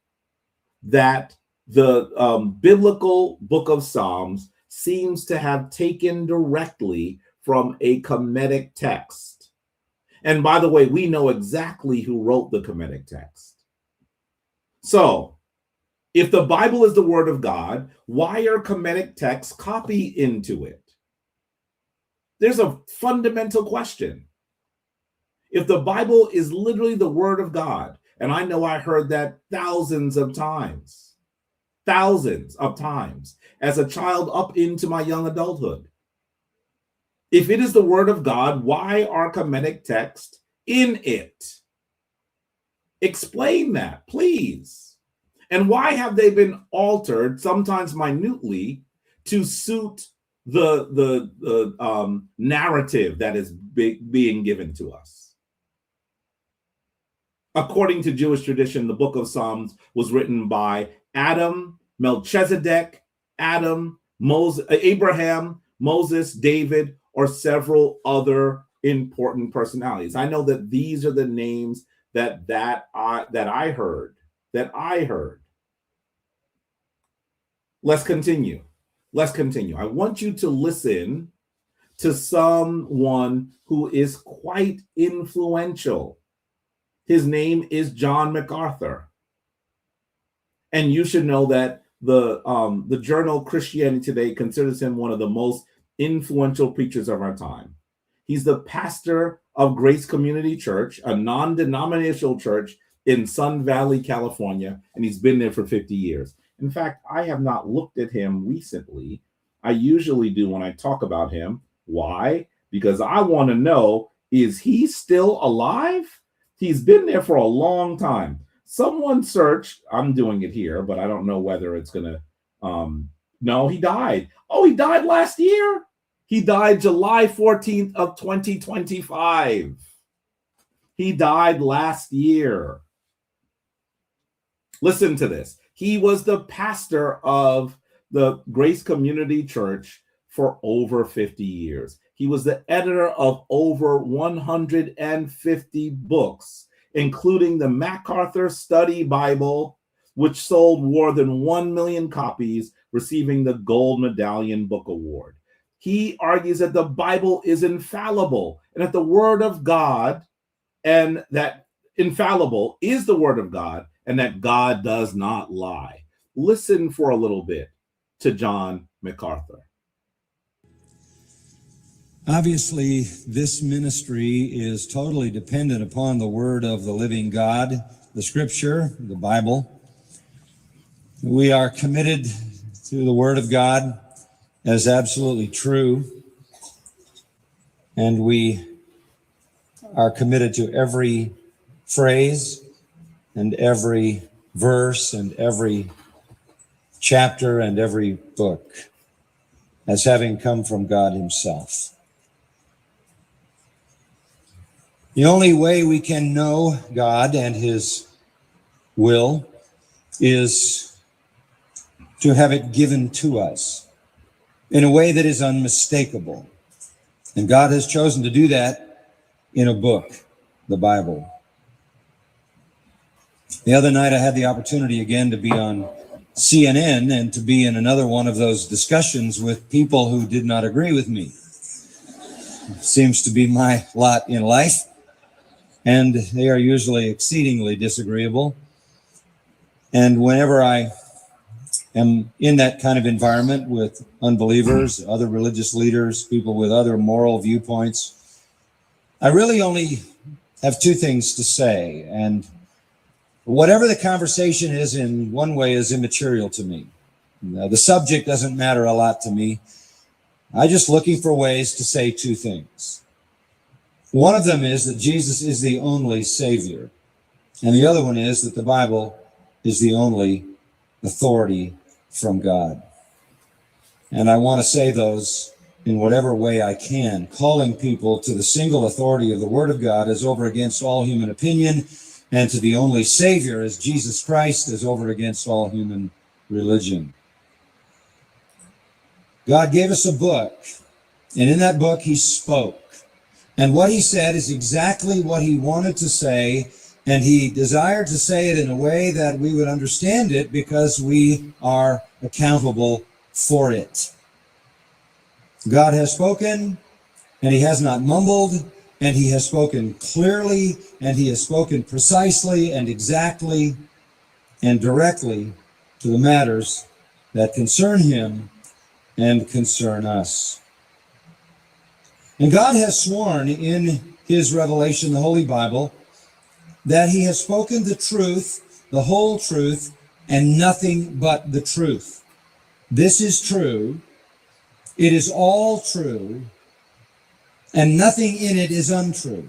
that the biblical book of Psalms seems to have taken directly from a Kemetic text. And by the way, we know exactly who wrote the Kemetic text. So, if the Bible is the word of God, why are Kemetic texts copied into it? There's a fundamental question. If the Bible is literally the word of God, and I know I heard that thousands of times as a child up into my young adulthood. If it is the word of God, why are Kemetic texts in it? Explain that, please. And why have they been altered, sometimes minutely, to suit the narrative that is being given to us? According to Jewish tradition, the book of Psalms was written by Adam, Melchizedek, Abraham, Moses, David, or several other important personalities. I know that these are the names that I heard. Let's continue. I want you to listen to someone who is quite influential. His name is John MacArthur. And you should know that the journal Christianity Today considers him one of the most influential preachers of our time. He's the pastor of Grace Community Church, a non-denominational church in Sun Valley, California, and he's been there for 50 years. In fact, I have not looked at him recently. I usually do when I talk about him. Why? Because I want to know, is he still alive? He's been there for a long time. Someone search, I'm doing it here, but I don't know whether it's going to, no, he died. Oh, he died last year? He died July 14th of 2025. He died last year. Listen to this. He was the pastor of the Grace Community Church for over 50 years. He was the editor of over 150 books, including the MacArthur Study Bible, which sold more than 1 million copies, receiving the Gold Medallion Book Award. He argues that the Bible is infallible and that the Word of God, and that infallible is the Word of God, and that God does not lie. Listen for a little bit to John MacArthur. Obviously, this ministry is totally dependent upon the Word of the living God, the Scripture, the Bible. We are committed to the Word of God as absolutely true, and we are committed to every phrase and every verse and every chapter and every book as having come from God Himself. The only way we can know God and His will is to have it given to us in a way that is unmistakable. And God has chosen to do that in a book, the Bible. The other night I had the opportunity again to be on CNN and to be in another one of those discussions with people who did not agree with me. It seems to be my lot in life. And they are usually exceedingly disagreeable. And whenever I am in that kind of environment with unbelievers, other religious leaders, people with other moral viewpoints, I really only have two things to say. And whatever the conversation is in one way is immaterial to me. The subject doesn't matter a lot to me. I'm just looking for ways to say two things. One of them is that Jesus is the only Savior. And the other one is that the Bible is the only authority from God. And I want to say those in whatever way I can, calling people to the single authority of the Word of God as over against all human opinion, and to the only Savior as Jesus Christ as over against all human religion. God gave us a book, and in that book He spoke. And what He said is exactly what He wanted to say, and He desired to say it in a way that we would understand it because we are accountable for it. God has spoken, and He has not mumbled, and He has spoken clearly, and He has spoken precisely and exactly and directly to the matters that concern Him and concern us. And God has sworn in His revelation, the Holy Bible, that He has spoken the truth, the whole truth, and nothing but the truth. This is true. It is all true, and nothing in it is untrue.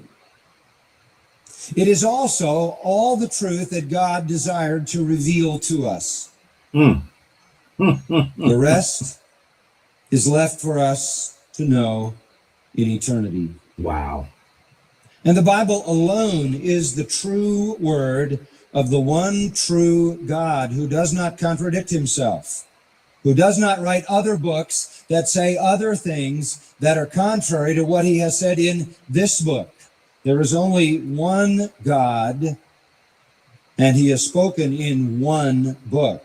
It is also all the truth that God desired to reveal to us. The rest is left for us to know in eternity. Wow. And the Bible alone is the true word of the one true God who does not contradict Himself, who does not write other books that say other things that are contrary to what He has said in this book. There is only one God, and He has spoken in one book.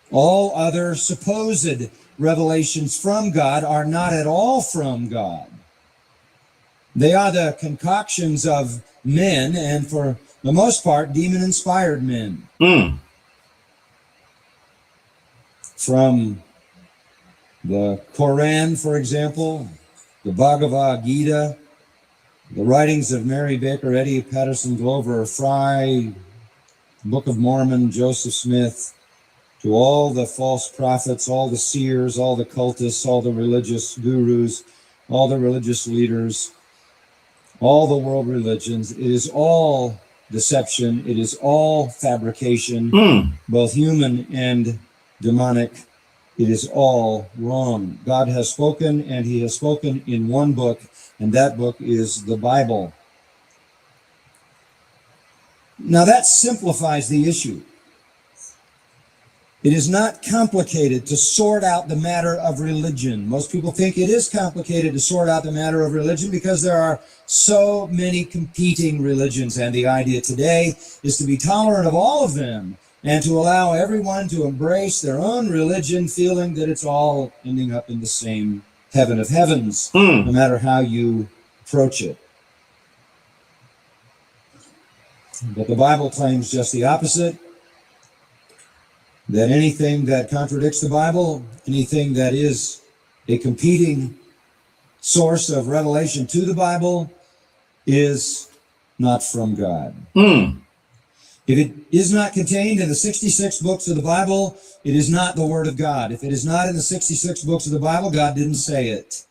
All other supposed revelations from God are not at all from God. They are the concoctions of men, and for the most part, demon-inspired men. From the Quran, for example, the Bhagavad Gita, the writings of Mary Baker Eddy, Patterson Glover, Fry, Book of Mormon, Joseph Smith, to all the false prophets, all the seers, all the cultists, all the religious gurus, all the religious leaders, all the world religions. It is all deception. It is all fabrication, both human and demonic. It is all wrong. God has spoken, and He has spoken in one book, and that book is the Bible. Now that simplifies the issue. It is not complicated to sort out the matter of religion. Most people think it is complicated to sort out the matter of religion because there are so many competing religions, and the idea today is to be tolerant of all of them and to allow everyone to embrace their own religion, feeling that it's all ending up in the same heaven of heavens, no matter how you approach it. But the Bible claims just the opposite. That anything that contradicts the Bible, anything that is a competing source of revelation to the Bible, is not from God. If it is not contained in the 66 books of the Bible, it is not the Word of God. If it is not in the 66 books of the Bible, God didn't say it.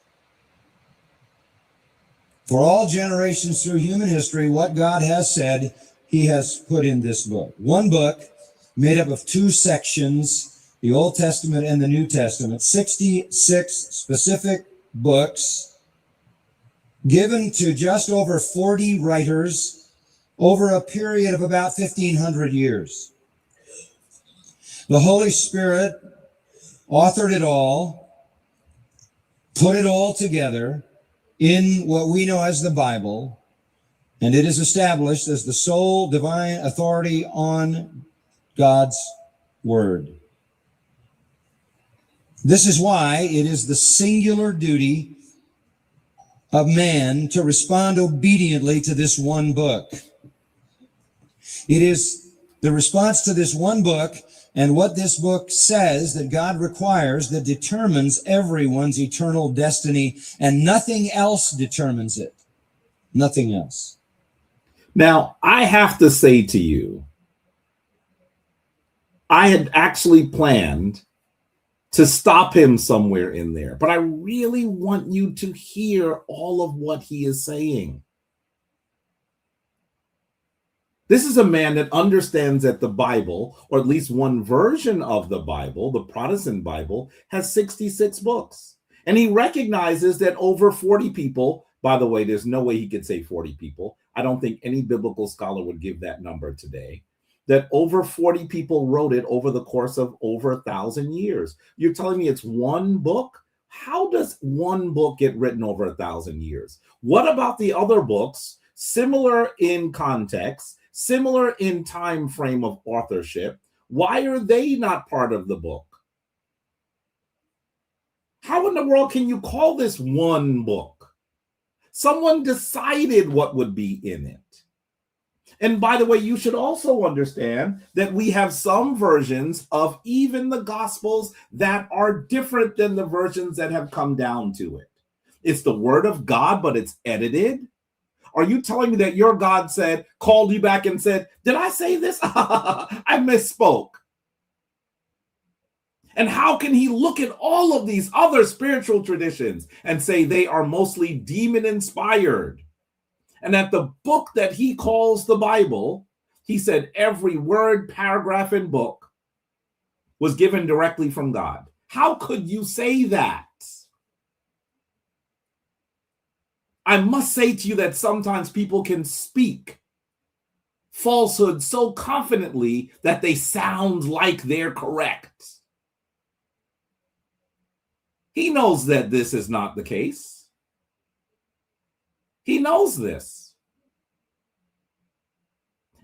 For all generations through human history, what God has said, He has put in this book. One book made up of two sections, the Old Testament and the New Testament, 66 specific books given to just over 40 writers over a period of about 1,500 years. The Holy Spirit authored it all, put it all together in what we know as the Bible, and it is established as the sole divine authority on God's Word. This is why it is the singular duty of man to respond obediently to this one book. It is the response to this one book and what this book says that God requires that determines everyone's eternal destiny, and nothing else determines it. Nothing else. Now, I have to say to you, I had actually planned to stop him somewhere in there, but I really want you to hear all of what he is saying. This is a man that understands that the Bible, or at least one version of the Bible, the Protestant Bible, has 66 books. And he recognizes that over 40 people, by the way, there's no way he could say 40 people. I don't think any biblical scholar would give that number today. That over 40 people wrote it over the course of over 1,000 years. You're telling me it's one book? How does one book get written over 1,000 years? What about the other books, similar in context, similar in time frame of authorship? Why are they not part of the book? How in the world can you call this one book? Someone decided what would be in it. And by the way, you should also understand that we have some versions of even the Gospels that are different than the versions that have come down to it. It's the Word of God, but it's edited. Are you telling me that your God said, called you back and said, did I say this? I misspoke. And how can he look at all of these other spiritual traditions and say they are mostly demon-inspired? And that the book that he calls the Bible, he said every word, paragraph, and book was given directly from God. How could you say that? I must say to you that sometimes people can speak falsehood so confidently that they sound like they're correct. He knows that this is not the case. He knows this.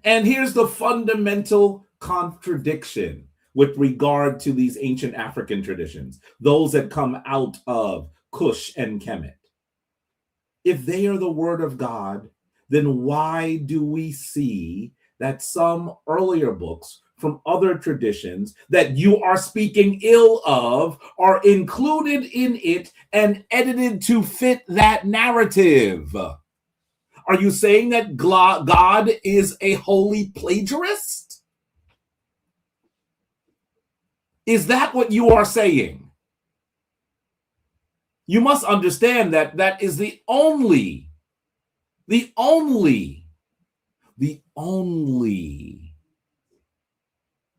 And here's the fundamental contradiction with regard to these ancient African traditions, those that come out of Cush and Kemet. If they are the word of God, then why do we see that some earlier books from other traditions that you are speaking ill of are included in it and edited to fit that narrative? Are you saying that God is a holy plagiarist? Is that what you are saying? You must understand that that is the only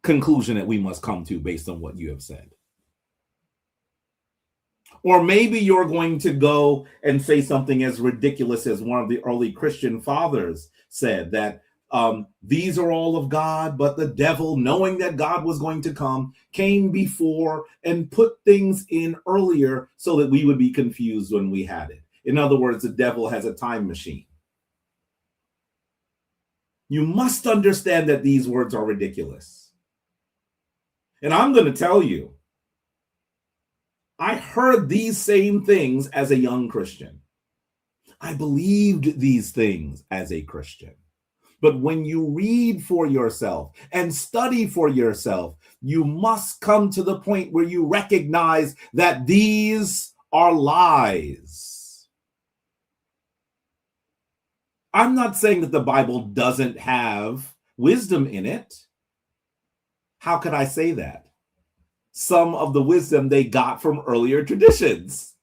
conclusion that we must come to based on what you have said. Or maybe you're going to go and say something as ridiculous as one of the early Christian fathers said, that these are all of God, but the devil, knowing that God was going to come, came before and put things in earlier so that we would be confused when we had it. In other words, the devil has a time machine. You must understand that these words are ridiculous. And I'm going to tell you, I heard these same things as a young Christian. I believed these things as a Christian. But when you read for yourself and study for yourself, you must come to the point where you recognize that these are lies. I'm not saying that the Bible doesn't have wisdom in it. How could I say that? Some of the wisdom they got from earlier traditions.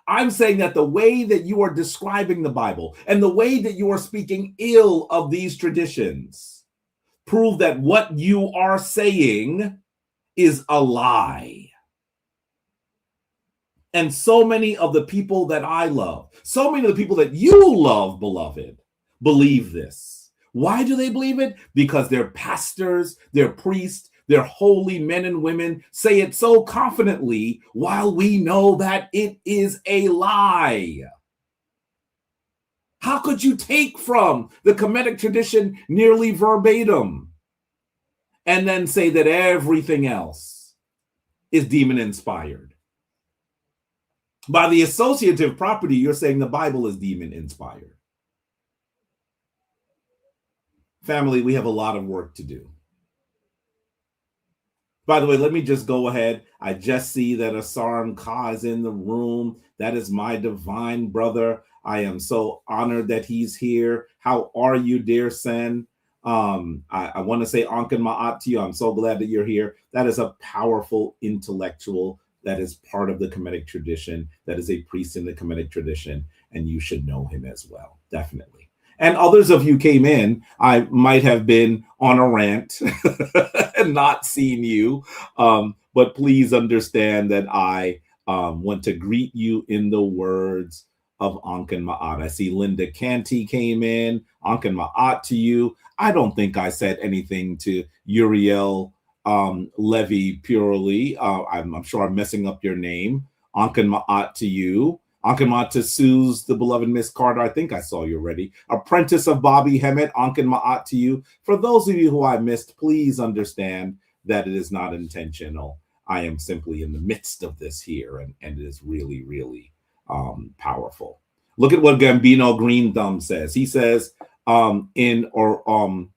I'm saying that the way that you are describing the Bible and the way that you are speaking ill of these traditions prove that what you are saying is a lie. And so many of the people that I love, so many of the people that you love, beloved, believe this. Why do they believe it? Because their pastors, their priests, their holy men and women say it so confidently, while we know that it is a lie. How could you take from the Kemetic tradition nearly verbatim and then say that everything else is demon inspired? By the associative property, you're saying the Bible is demon inspired. Family, we have a lot of work to do. By the way, let me just go ahead. I just see that Asaram Ka is in the room. That is my divine brother. I am so honored that he's here. How are you, dear Sen? I want to say Ankan Ma'at to you. I'm so glad that you're here. That is a powerful intellectual that is part of the Kemetic tradition. That is a priest in the Kemetic tradition, and you should know him as well, definitely. And others of you came in, I might have been on a rant and not seen you. But please understand that I want to greet you in the words of Ankan Ma'at. I see Linda Canty came in. Ankan Ma'at to you. I don't think I said anything to Uriel Levy purely. I'm sure I'm messing up your name. Ankan Ma'at to you. Ankan Ma'at to Sue's, the beloved Miss Carter. I think I saw you already. Apprentice of Bobby Hemet, Ankan Ma'at to you. For those of you who I missed, please understand that it is not intentional. I am simply in the midst of this here, and it is really, really powerful. Look at what Gambino Green Thumb says. He says in Origen's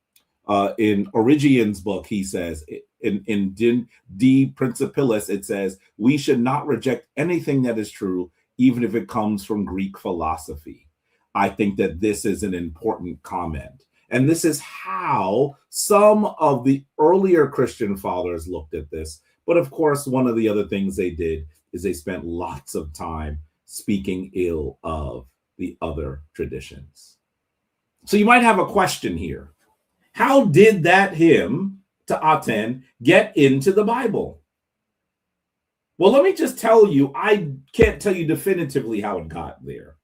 book, he says in De Principilis, it says we should not reject anything that is true, even if it comes from Greek philosophy. I think that this is an important comment. And this is how some of the earlier Christian fathers looked at this. But of course, one of the other things they did is they spent lots of time speaking ill of the other traditions. So you might have a question here. How did that hymn to Aten get into the Bible? Well, let me just tell you, I can't tell you definitively how it got there.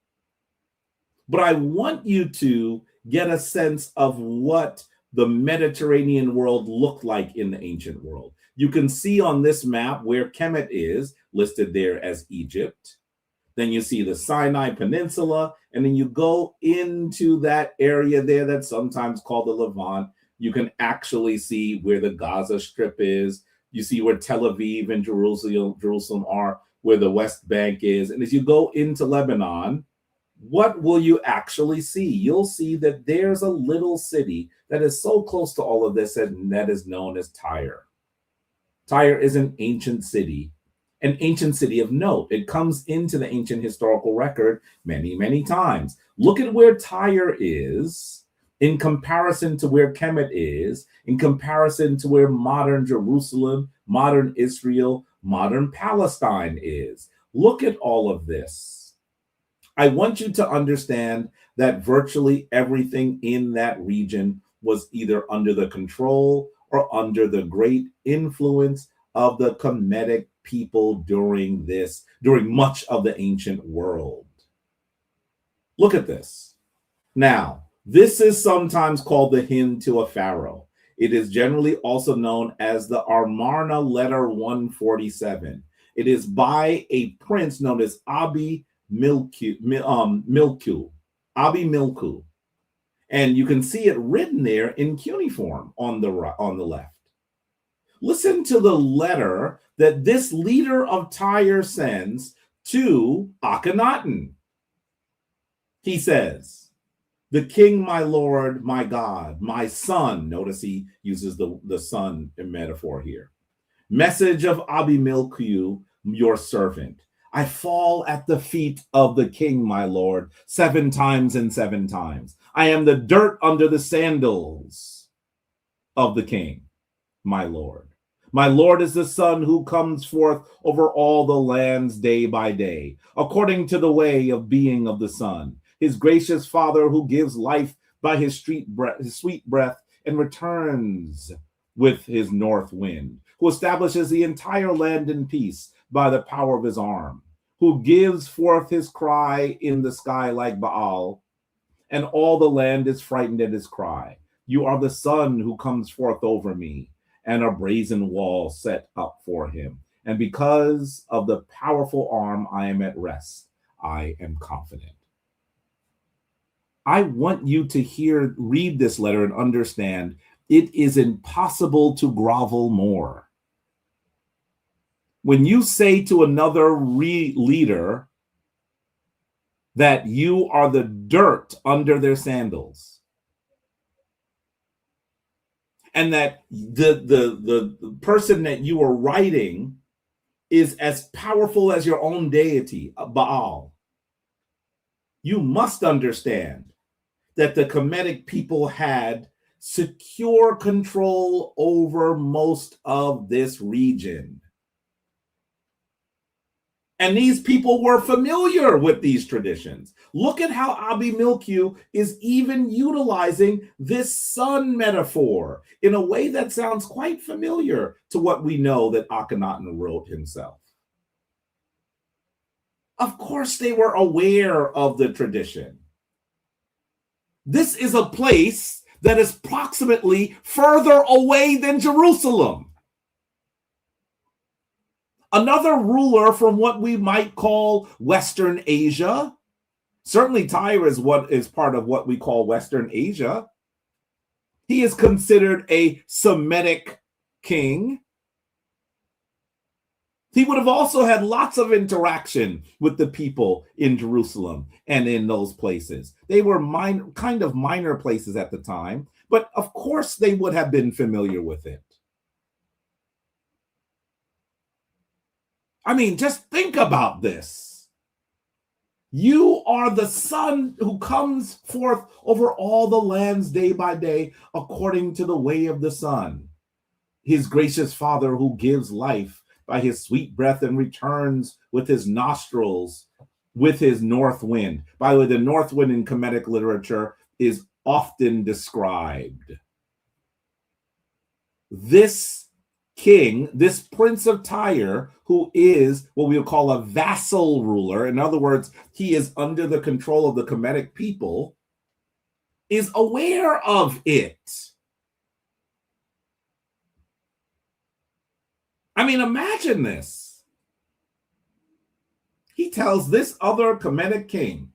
But I want you to get a sense of what the Mediterranean world looked like in the ancient world. You can see on this map where Kemet is listed there as Egypt. Then you see the Sinai Peninsula, and then you go into that area there that's sometimes called the Levant. You can actually see where the Gaza Strip is. You see where Tel Aviv and Jerusalem are, where the West Bank is. And as you go into Lebanon, what will you actually see? You'll see that there's a little city that is so close to all of this, and that is known as Tyre. Tyre is an ancient city of note. It comes into the ancient historical record many, many times. Look at where Tyre is in comparison to where Kemet is, in comparison to where modern Jerusalem, modern Israel, modern Palestine is. Look at all of this. I want you to understand that virtually everything in that region was either under the control or under the great influence of the Kemetic people during much of the ancient world. Look at this. Now, This is sometimes called the hymn to a pharaoh. It is generally also known as the Amarna letter 147. It is by a prince known as Milku, Abi Milku. And you can see it written there in cuneiform on the left. Listen to the letter that this leader of Tyre sends to Akhenaten. He says, "The king, my lord, my God, my son." Notice he uses the son in metaphor here. "Message of Abimilku, your servant. I fall at the feet of the king, my lord, 7 times and 7 times. I am the dirt under the sandals of the king, my lord. My lord is the sun who comes forth over all the lands day by day, according to the way of being of the sun. His gracious father who gives life by his sweet breath and returns with his north wind, who establishes the entire land in peace by the power of his arm, who gives forth his cry in the sky like Baal, and all the land is frightened at his cry. You are the sun who comes forth over me, and a brazen wall set up for him. And because of the powerful arm, I am at rest. I am confident." I want you to read this letter and understand it is impossible to grovel more. When you say to another leader that you are the dirt under their sandals, and that the person that you are writing is as powerful as your own deity, Baal, you must understand that the Kemetic people had secure control over most of this region. And these people were familiar with these traditions. Look at how Abi Milku is even utilizing this sun metaphor in a way that sounds quite familiar to what we know that Akhenaten wrote himself. Of course, they were aware of the tradition. This is a place that is approximately further away than Jerusalem. Another ruler from what we might call Western Asia. Certainly Tyre is part of what we call Western Asia. He is considered a Semitic king. He would have also had lots of interaction with the people in Jerusalem and in those places. They were kind of minor places at the time, but of course they would have been familiar with it. I mean, just think about this. You are the sun who comes forth over all the lands day by day, according to the way of the sun. His gracious father who gives life by his sweet breath and returns with his nostrils, with his north wind. By the way, the north wind in Kemetic literature is often described. This king, this prince of Tyre, who is what we would call a vassal ruler, in other words, he is under the control of the Kemetic people, is aware of it. I mean, imagine this. He tells this other Kemetic king,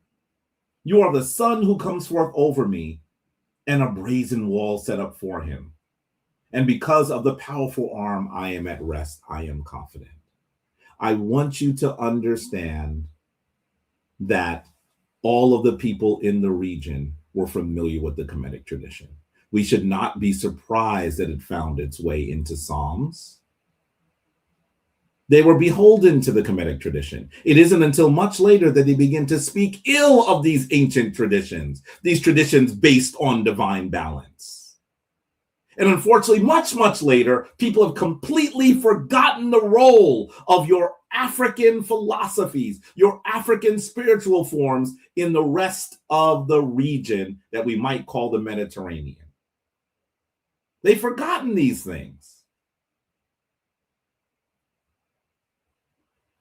"You are the sun who comes forth over me," and a brazen wall set up for him. "And because of the powerful arm, I am at rest. I am confident." I want you to understand that all of the people in the region were familiar with the Kemetic tradition. We should not be surprised that it found its way into Psalms. They were beholden to the Kemetic tradition. It isn't until much later that they begin to speak ill of these ancient traditions, these traditions based on divine balance. And unfortunately, much, much later, people have completely forgotten the role of your African philosophies, your African spiritual forms in the rest of the region that we might call the Mediterranean. They've forgotten these things.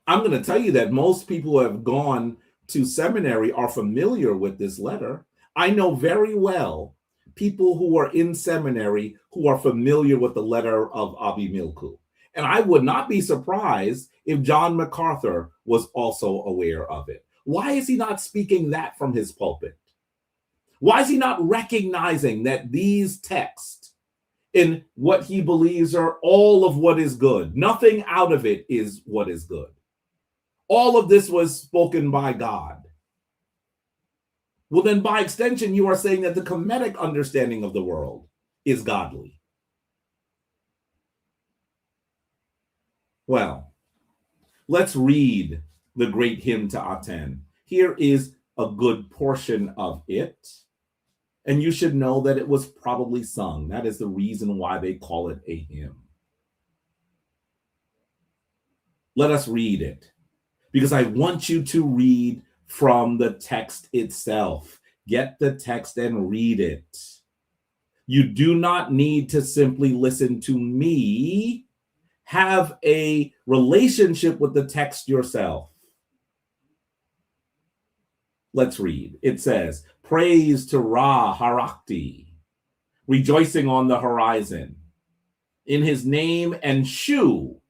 I'm going to tell you that most people who have gone to seminary are familiar with this letter. I know very well people who are in seminary who are familiar with the letter of Abi Milku. And I would not be surprised if John MacArthur was also aware of it. Why is he not speaking that from his pulpit? Why is he not recognizing that these texts in what he believes are all of what is good? Nothing out of it is what is good. All of this was spoken by God. Well, then by extension, you are saying that the Kemetic understanding of the world is godly. Well, let's read the great hymn to Aten. Here is a good portion of it. And you should know that it was probably sung. That is the reason why they call it a hymn. Let us read it, because I want you to read from the text itself. Get the text and read it. You do not need to simply listen to me. Have a relationship with the text yourself. Let's read. It says, praise to Ra Harakti, rejoicing on the horizon, in his name, and Shu,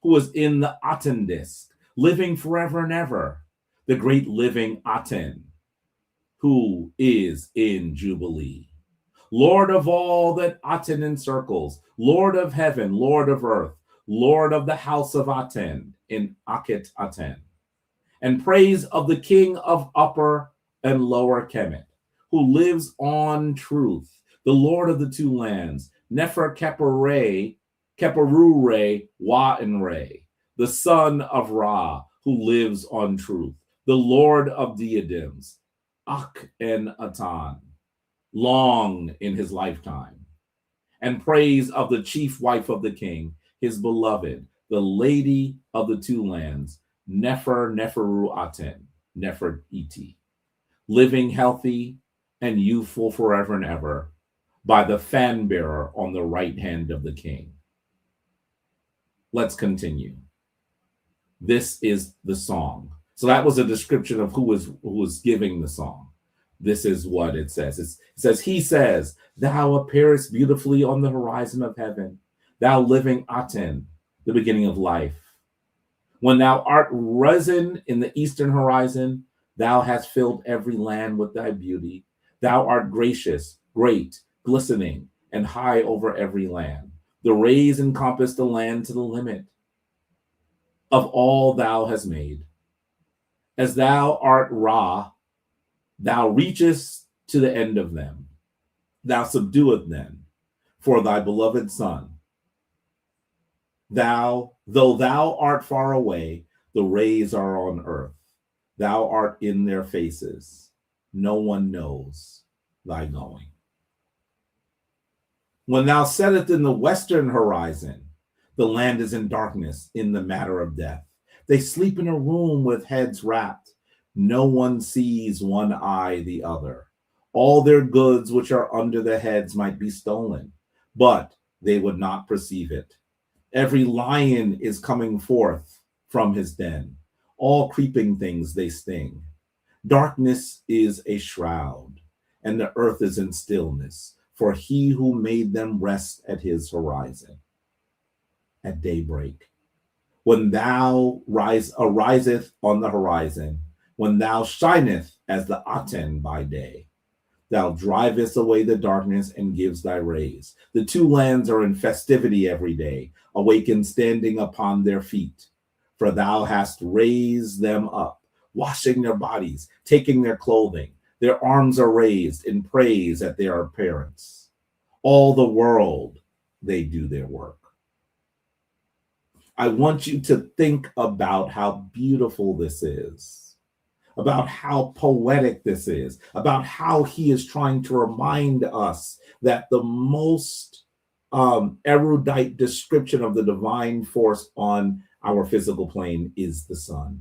who is in the Aten disk, living forever and ever, the great living Aten, who is in Jubilee. Lord of all that Aten encircles, Lord of heaven, Lord of earth, Lord of the house of Aten in Akhet Aten. And praise of the King of upper and lower Kemet, who lives on truth, the Lord of the two lands, Nefer Keperure Wa-en-Re, the son of Ra, who lives on truth, the Lord of diadems, Ak-en-Atan, long in his lifetime. And praise of the chief wife of the king, his beloved, the lady of the two lands, Neferu Aten, Nefer-iti, living healthy and youthful forever and ever, by the fan bearer on the right hand of the king. Let's continue. This is the song. So that was a description of who was giving the song. This is what it says. It says, he says, thou appearest beautifully on the horizon of heaven, thou living Aten, the beginning of life. When thou art risen in the eastern horizon, thou hast filled every land with thy beauty. Thou art gracious, great, glistening, and high over every land. The rays encompass the land to the limit of all thou hast made. As thou art Ra, thou reachest to the end of them. Thou subdueth them for thy beloved son. Though thou art far away, the rays are on earth. Thou art in their faces. No one knows thy going. When thou settest in the western horizon, the land is in darkness in the matter of death. They sleep in a room with heads wrapped. No one sees one eye the other. All their goods which are under the heads might be stolen, but they would not perceive it. Every lion is coming forth from his den. All creeping things they sting. Darkness is a shroud, and the earth is in stillness, for he who made them rests at his horizon. At daybreak, when thou ariseth on the horizon, when thou shineth as the Aten by day, thou drivest away the darkness and gives thy rays. The two lands are in festivity every day, awakened standing upon their feet. For thou hast raised them up, washing their bodies, taking their clothing. Their arms are raised in praise at their appearance. All the world, they do their work. I want you to think about how beautiful this is, about how poetic this is, about how he is trying to remind us that the most erudite description of the divine force on our physical plane is the sun.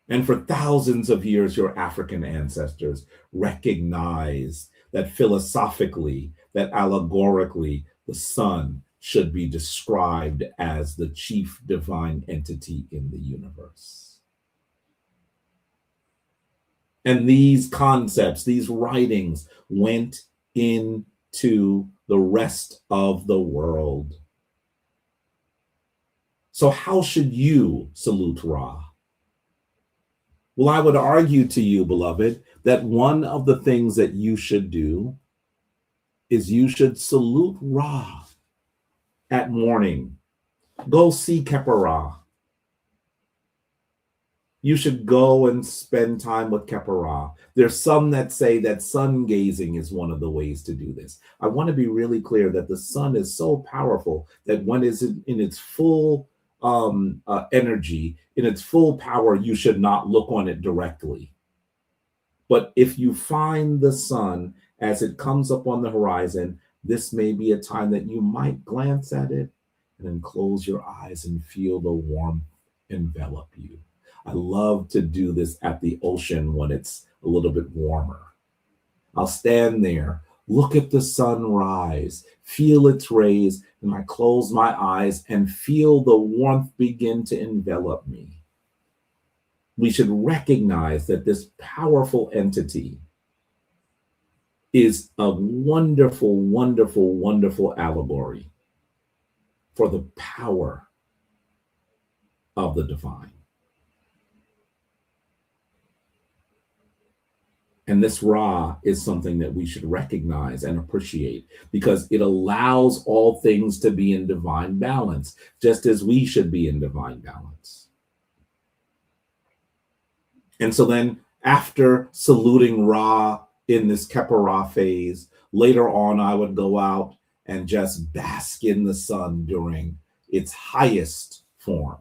And for thousands of years, your African ancestors recognized that philosophically, that allegorically, the sun should be described as the chief divine entity in the universe. And these concepts, these writings went into the rest of the world. So how should you salute Ra? Well, I would argue to you, beloved, that one of the things that you should do is you should salute Ra at morning. Go see Kepa-Ra. You should go and spend time with Kepa-Ra. There's some that say that sun gazing is one of the ways to do this. I want to be really clear that the sun is so powerful that when it's in its full energy, in its full power, you should not look on it directly. But if you find the sun as it comes up on the horizon, this may be a time that you might glance at it and then close your eyes and feel the warmth envelop you. I love to do this at the ocean when it's a little bit warmer. I'll stand there, look at the sun rise, feel its rays, and I close my eyes and feel the warmth begin to envelop me. We should recognize that this powerful entity is a wonderful, wonderful, wonderful allegory for the power of the divine. And this Ra is something that we should recognize and appreciate because it allows all things to be in divine balance, just as we should be in divine balance. And so then after saluting Ra in this Kepa-Ra phase, later on I would go out and just bask in the sun during its highest form.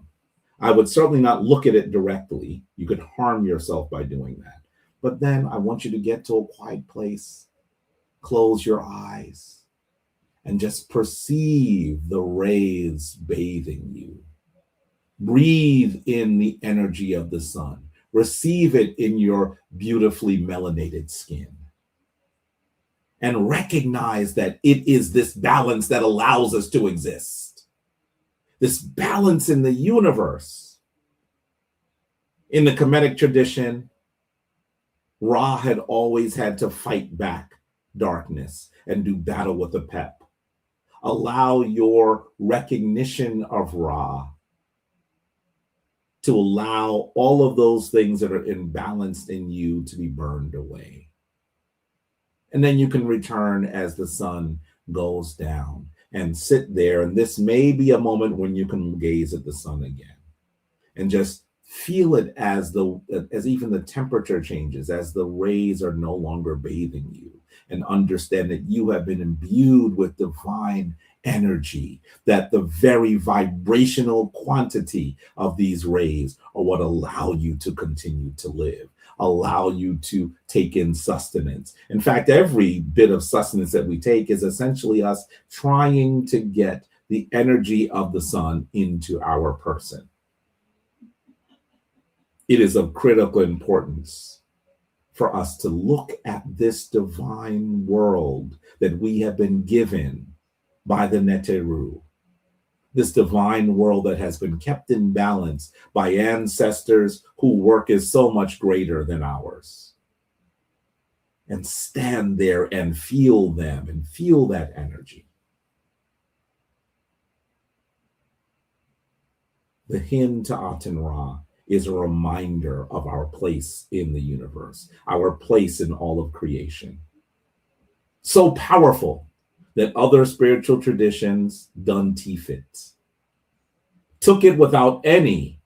I would certainly not look at it directly. You could harm yourself by doing that. But then I want you to get to a quiet place, close your eyes, and just perceive the rays bathing you. Breathe in the energy of the sun. Receive it in your beautifully melanated skin. And recognize that it is this balance that allows us to exist. This balance in the universe. In the Kemetic tradition, Ra had always had to fight back darkness and do battle with the pep. Allow your recognition of Ra to allow all of those things that are imbalanced in you to be burned away. And then you can return as the sun goes down and sit there. And this may be a moment when you can gaze at the sun again and just feel it as even the temperature changes, as the rays are no longer bathing you, and understand that you have been imbued with divine energy, that the very vibrational quantity of these rays are what allow you to continue to live, allow you to take in sustenance. In fact, every bit of sustenance that we take is essentially us trying to get the energy of the sun into our person. It is of critical importance for us to look at this divine world that we have been given by the Neteru, this divine world that has been kept in balance by ancestors whose work is so much greater than ours. And stand there and feel them and feel that energy. The hymn to Aten-Ra is a reminder of our place in the universe, our place in all of creation. So powerful that other spiritual traditions done teeth it, took it without any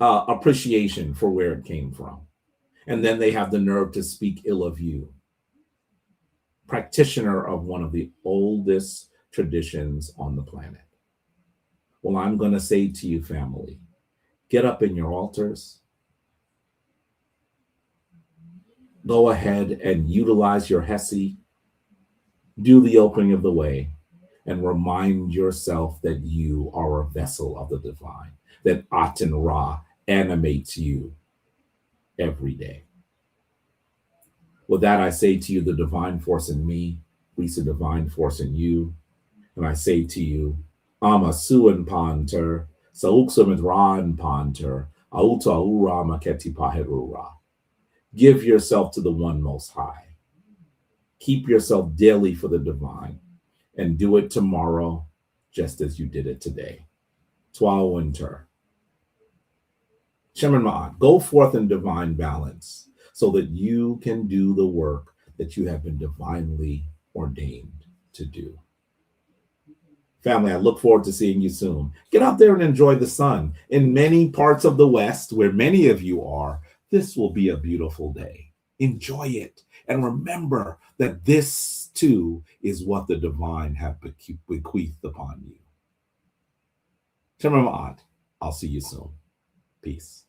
appreciation for where it came from. And then they have the nerve to speak ill of you. Practitioner of one of the oldest traditions on the planet. Well, I'm going to say to you, family, get up in your altars. Go ahead and utilize your Hessi. Do the opening of the way and remind yourself that you are a vessel of the divine, that Aten-Ra animates you every day. With that, I say to you, the divine force in me meets the divine force in you. And I say to you, Ama Suan Panter, Sauksumit Ran Panter, Auta ura maketi paherura. Give yourself to the one most high. Keep yourself daily for the divine, and do it tomorrow just as you did it today. Twa winter. Shemin Ma'at, go forth in divine balance so that you can do the work that you have been divinely ordained to do. Family, I look forward to seeing you soon. Get out there and enjoy the sun. In many parts of the West, where many of you are, this will be a beautiful day. Enjoy it. And remember that this too is what the divine have bequeathed upon you. Shema Ma'at. I'll see you soon. Peace.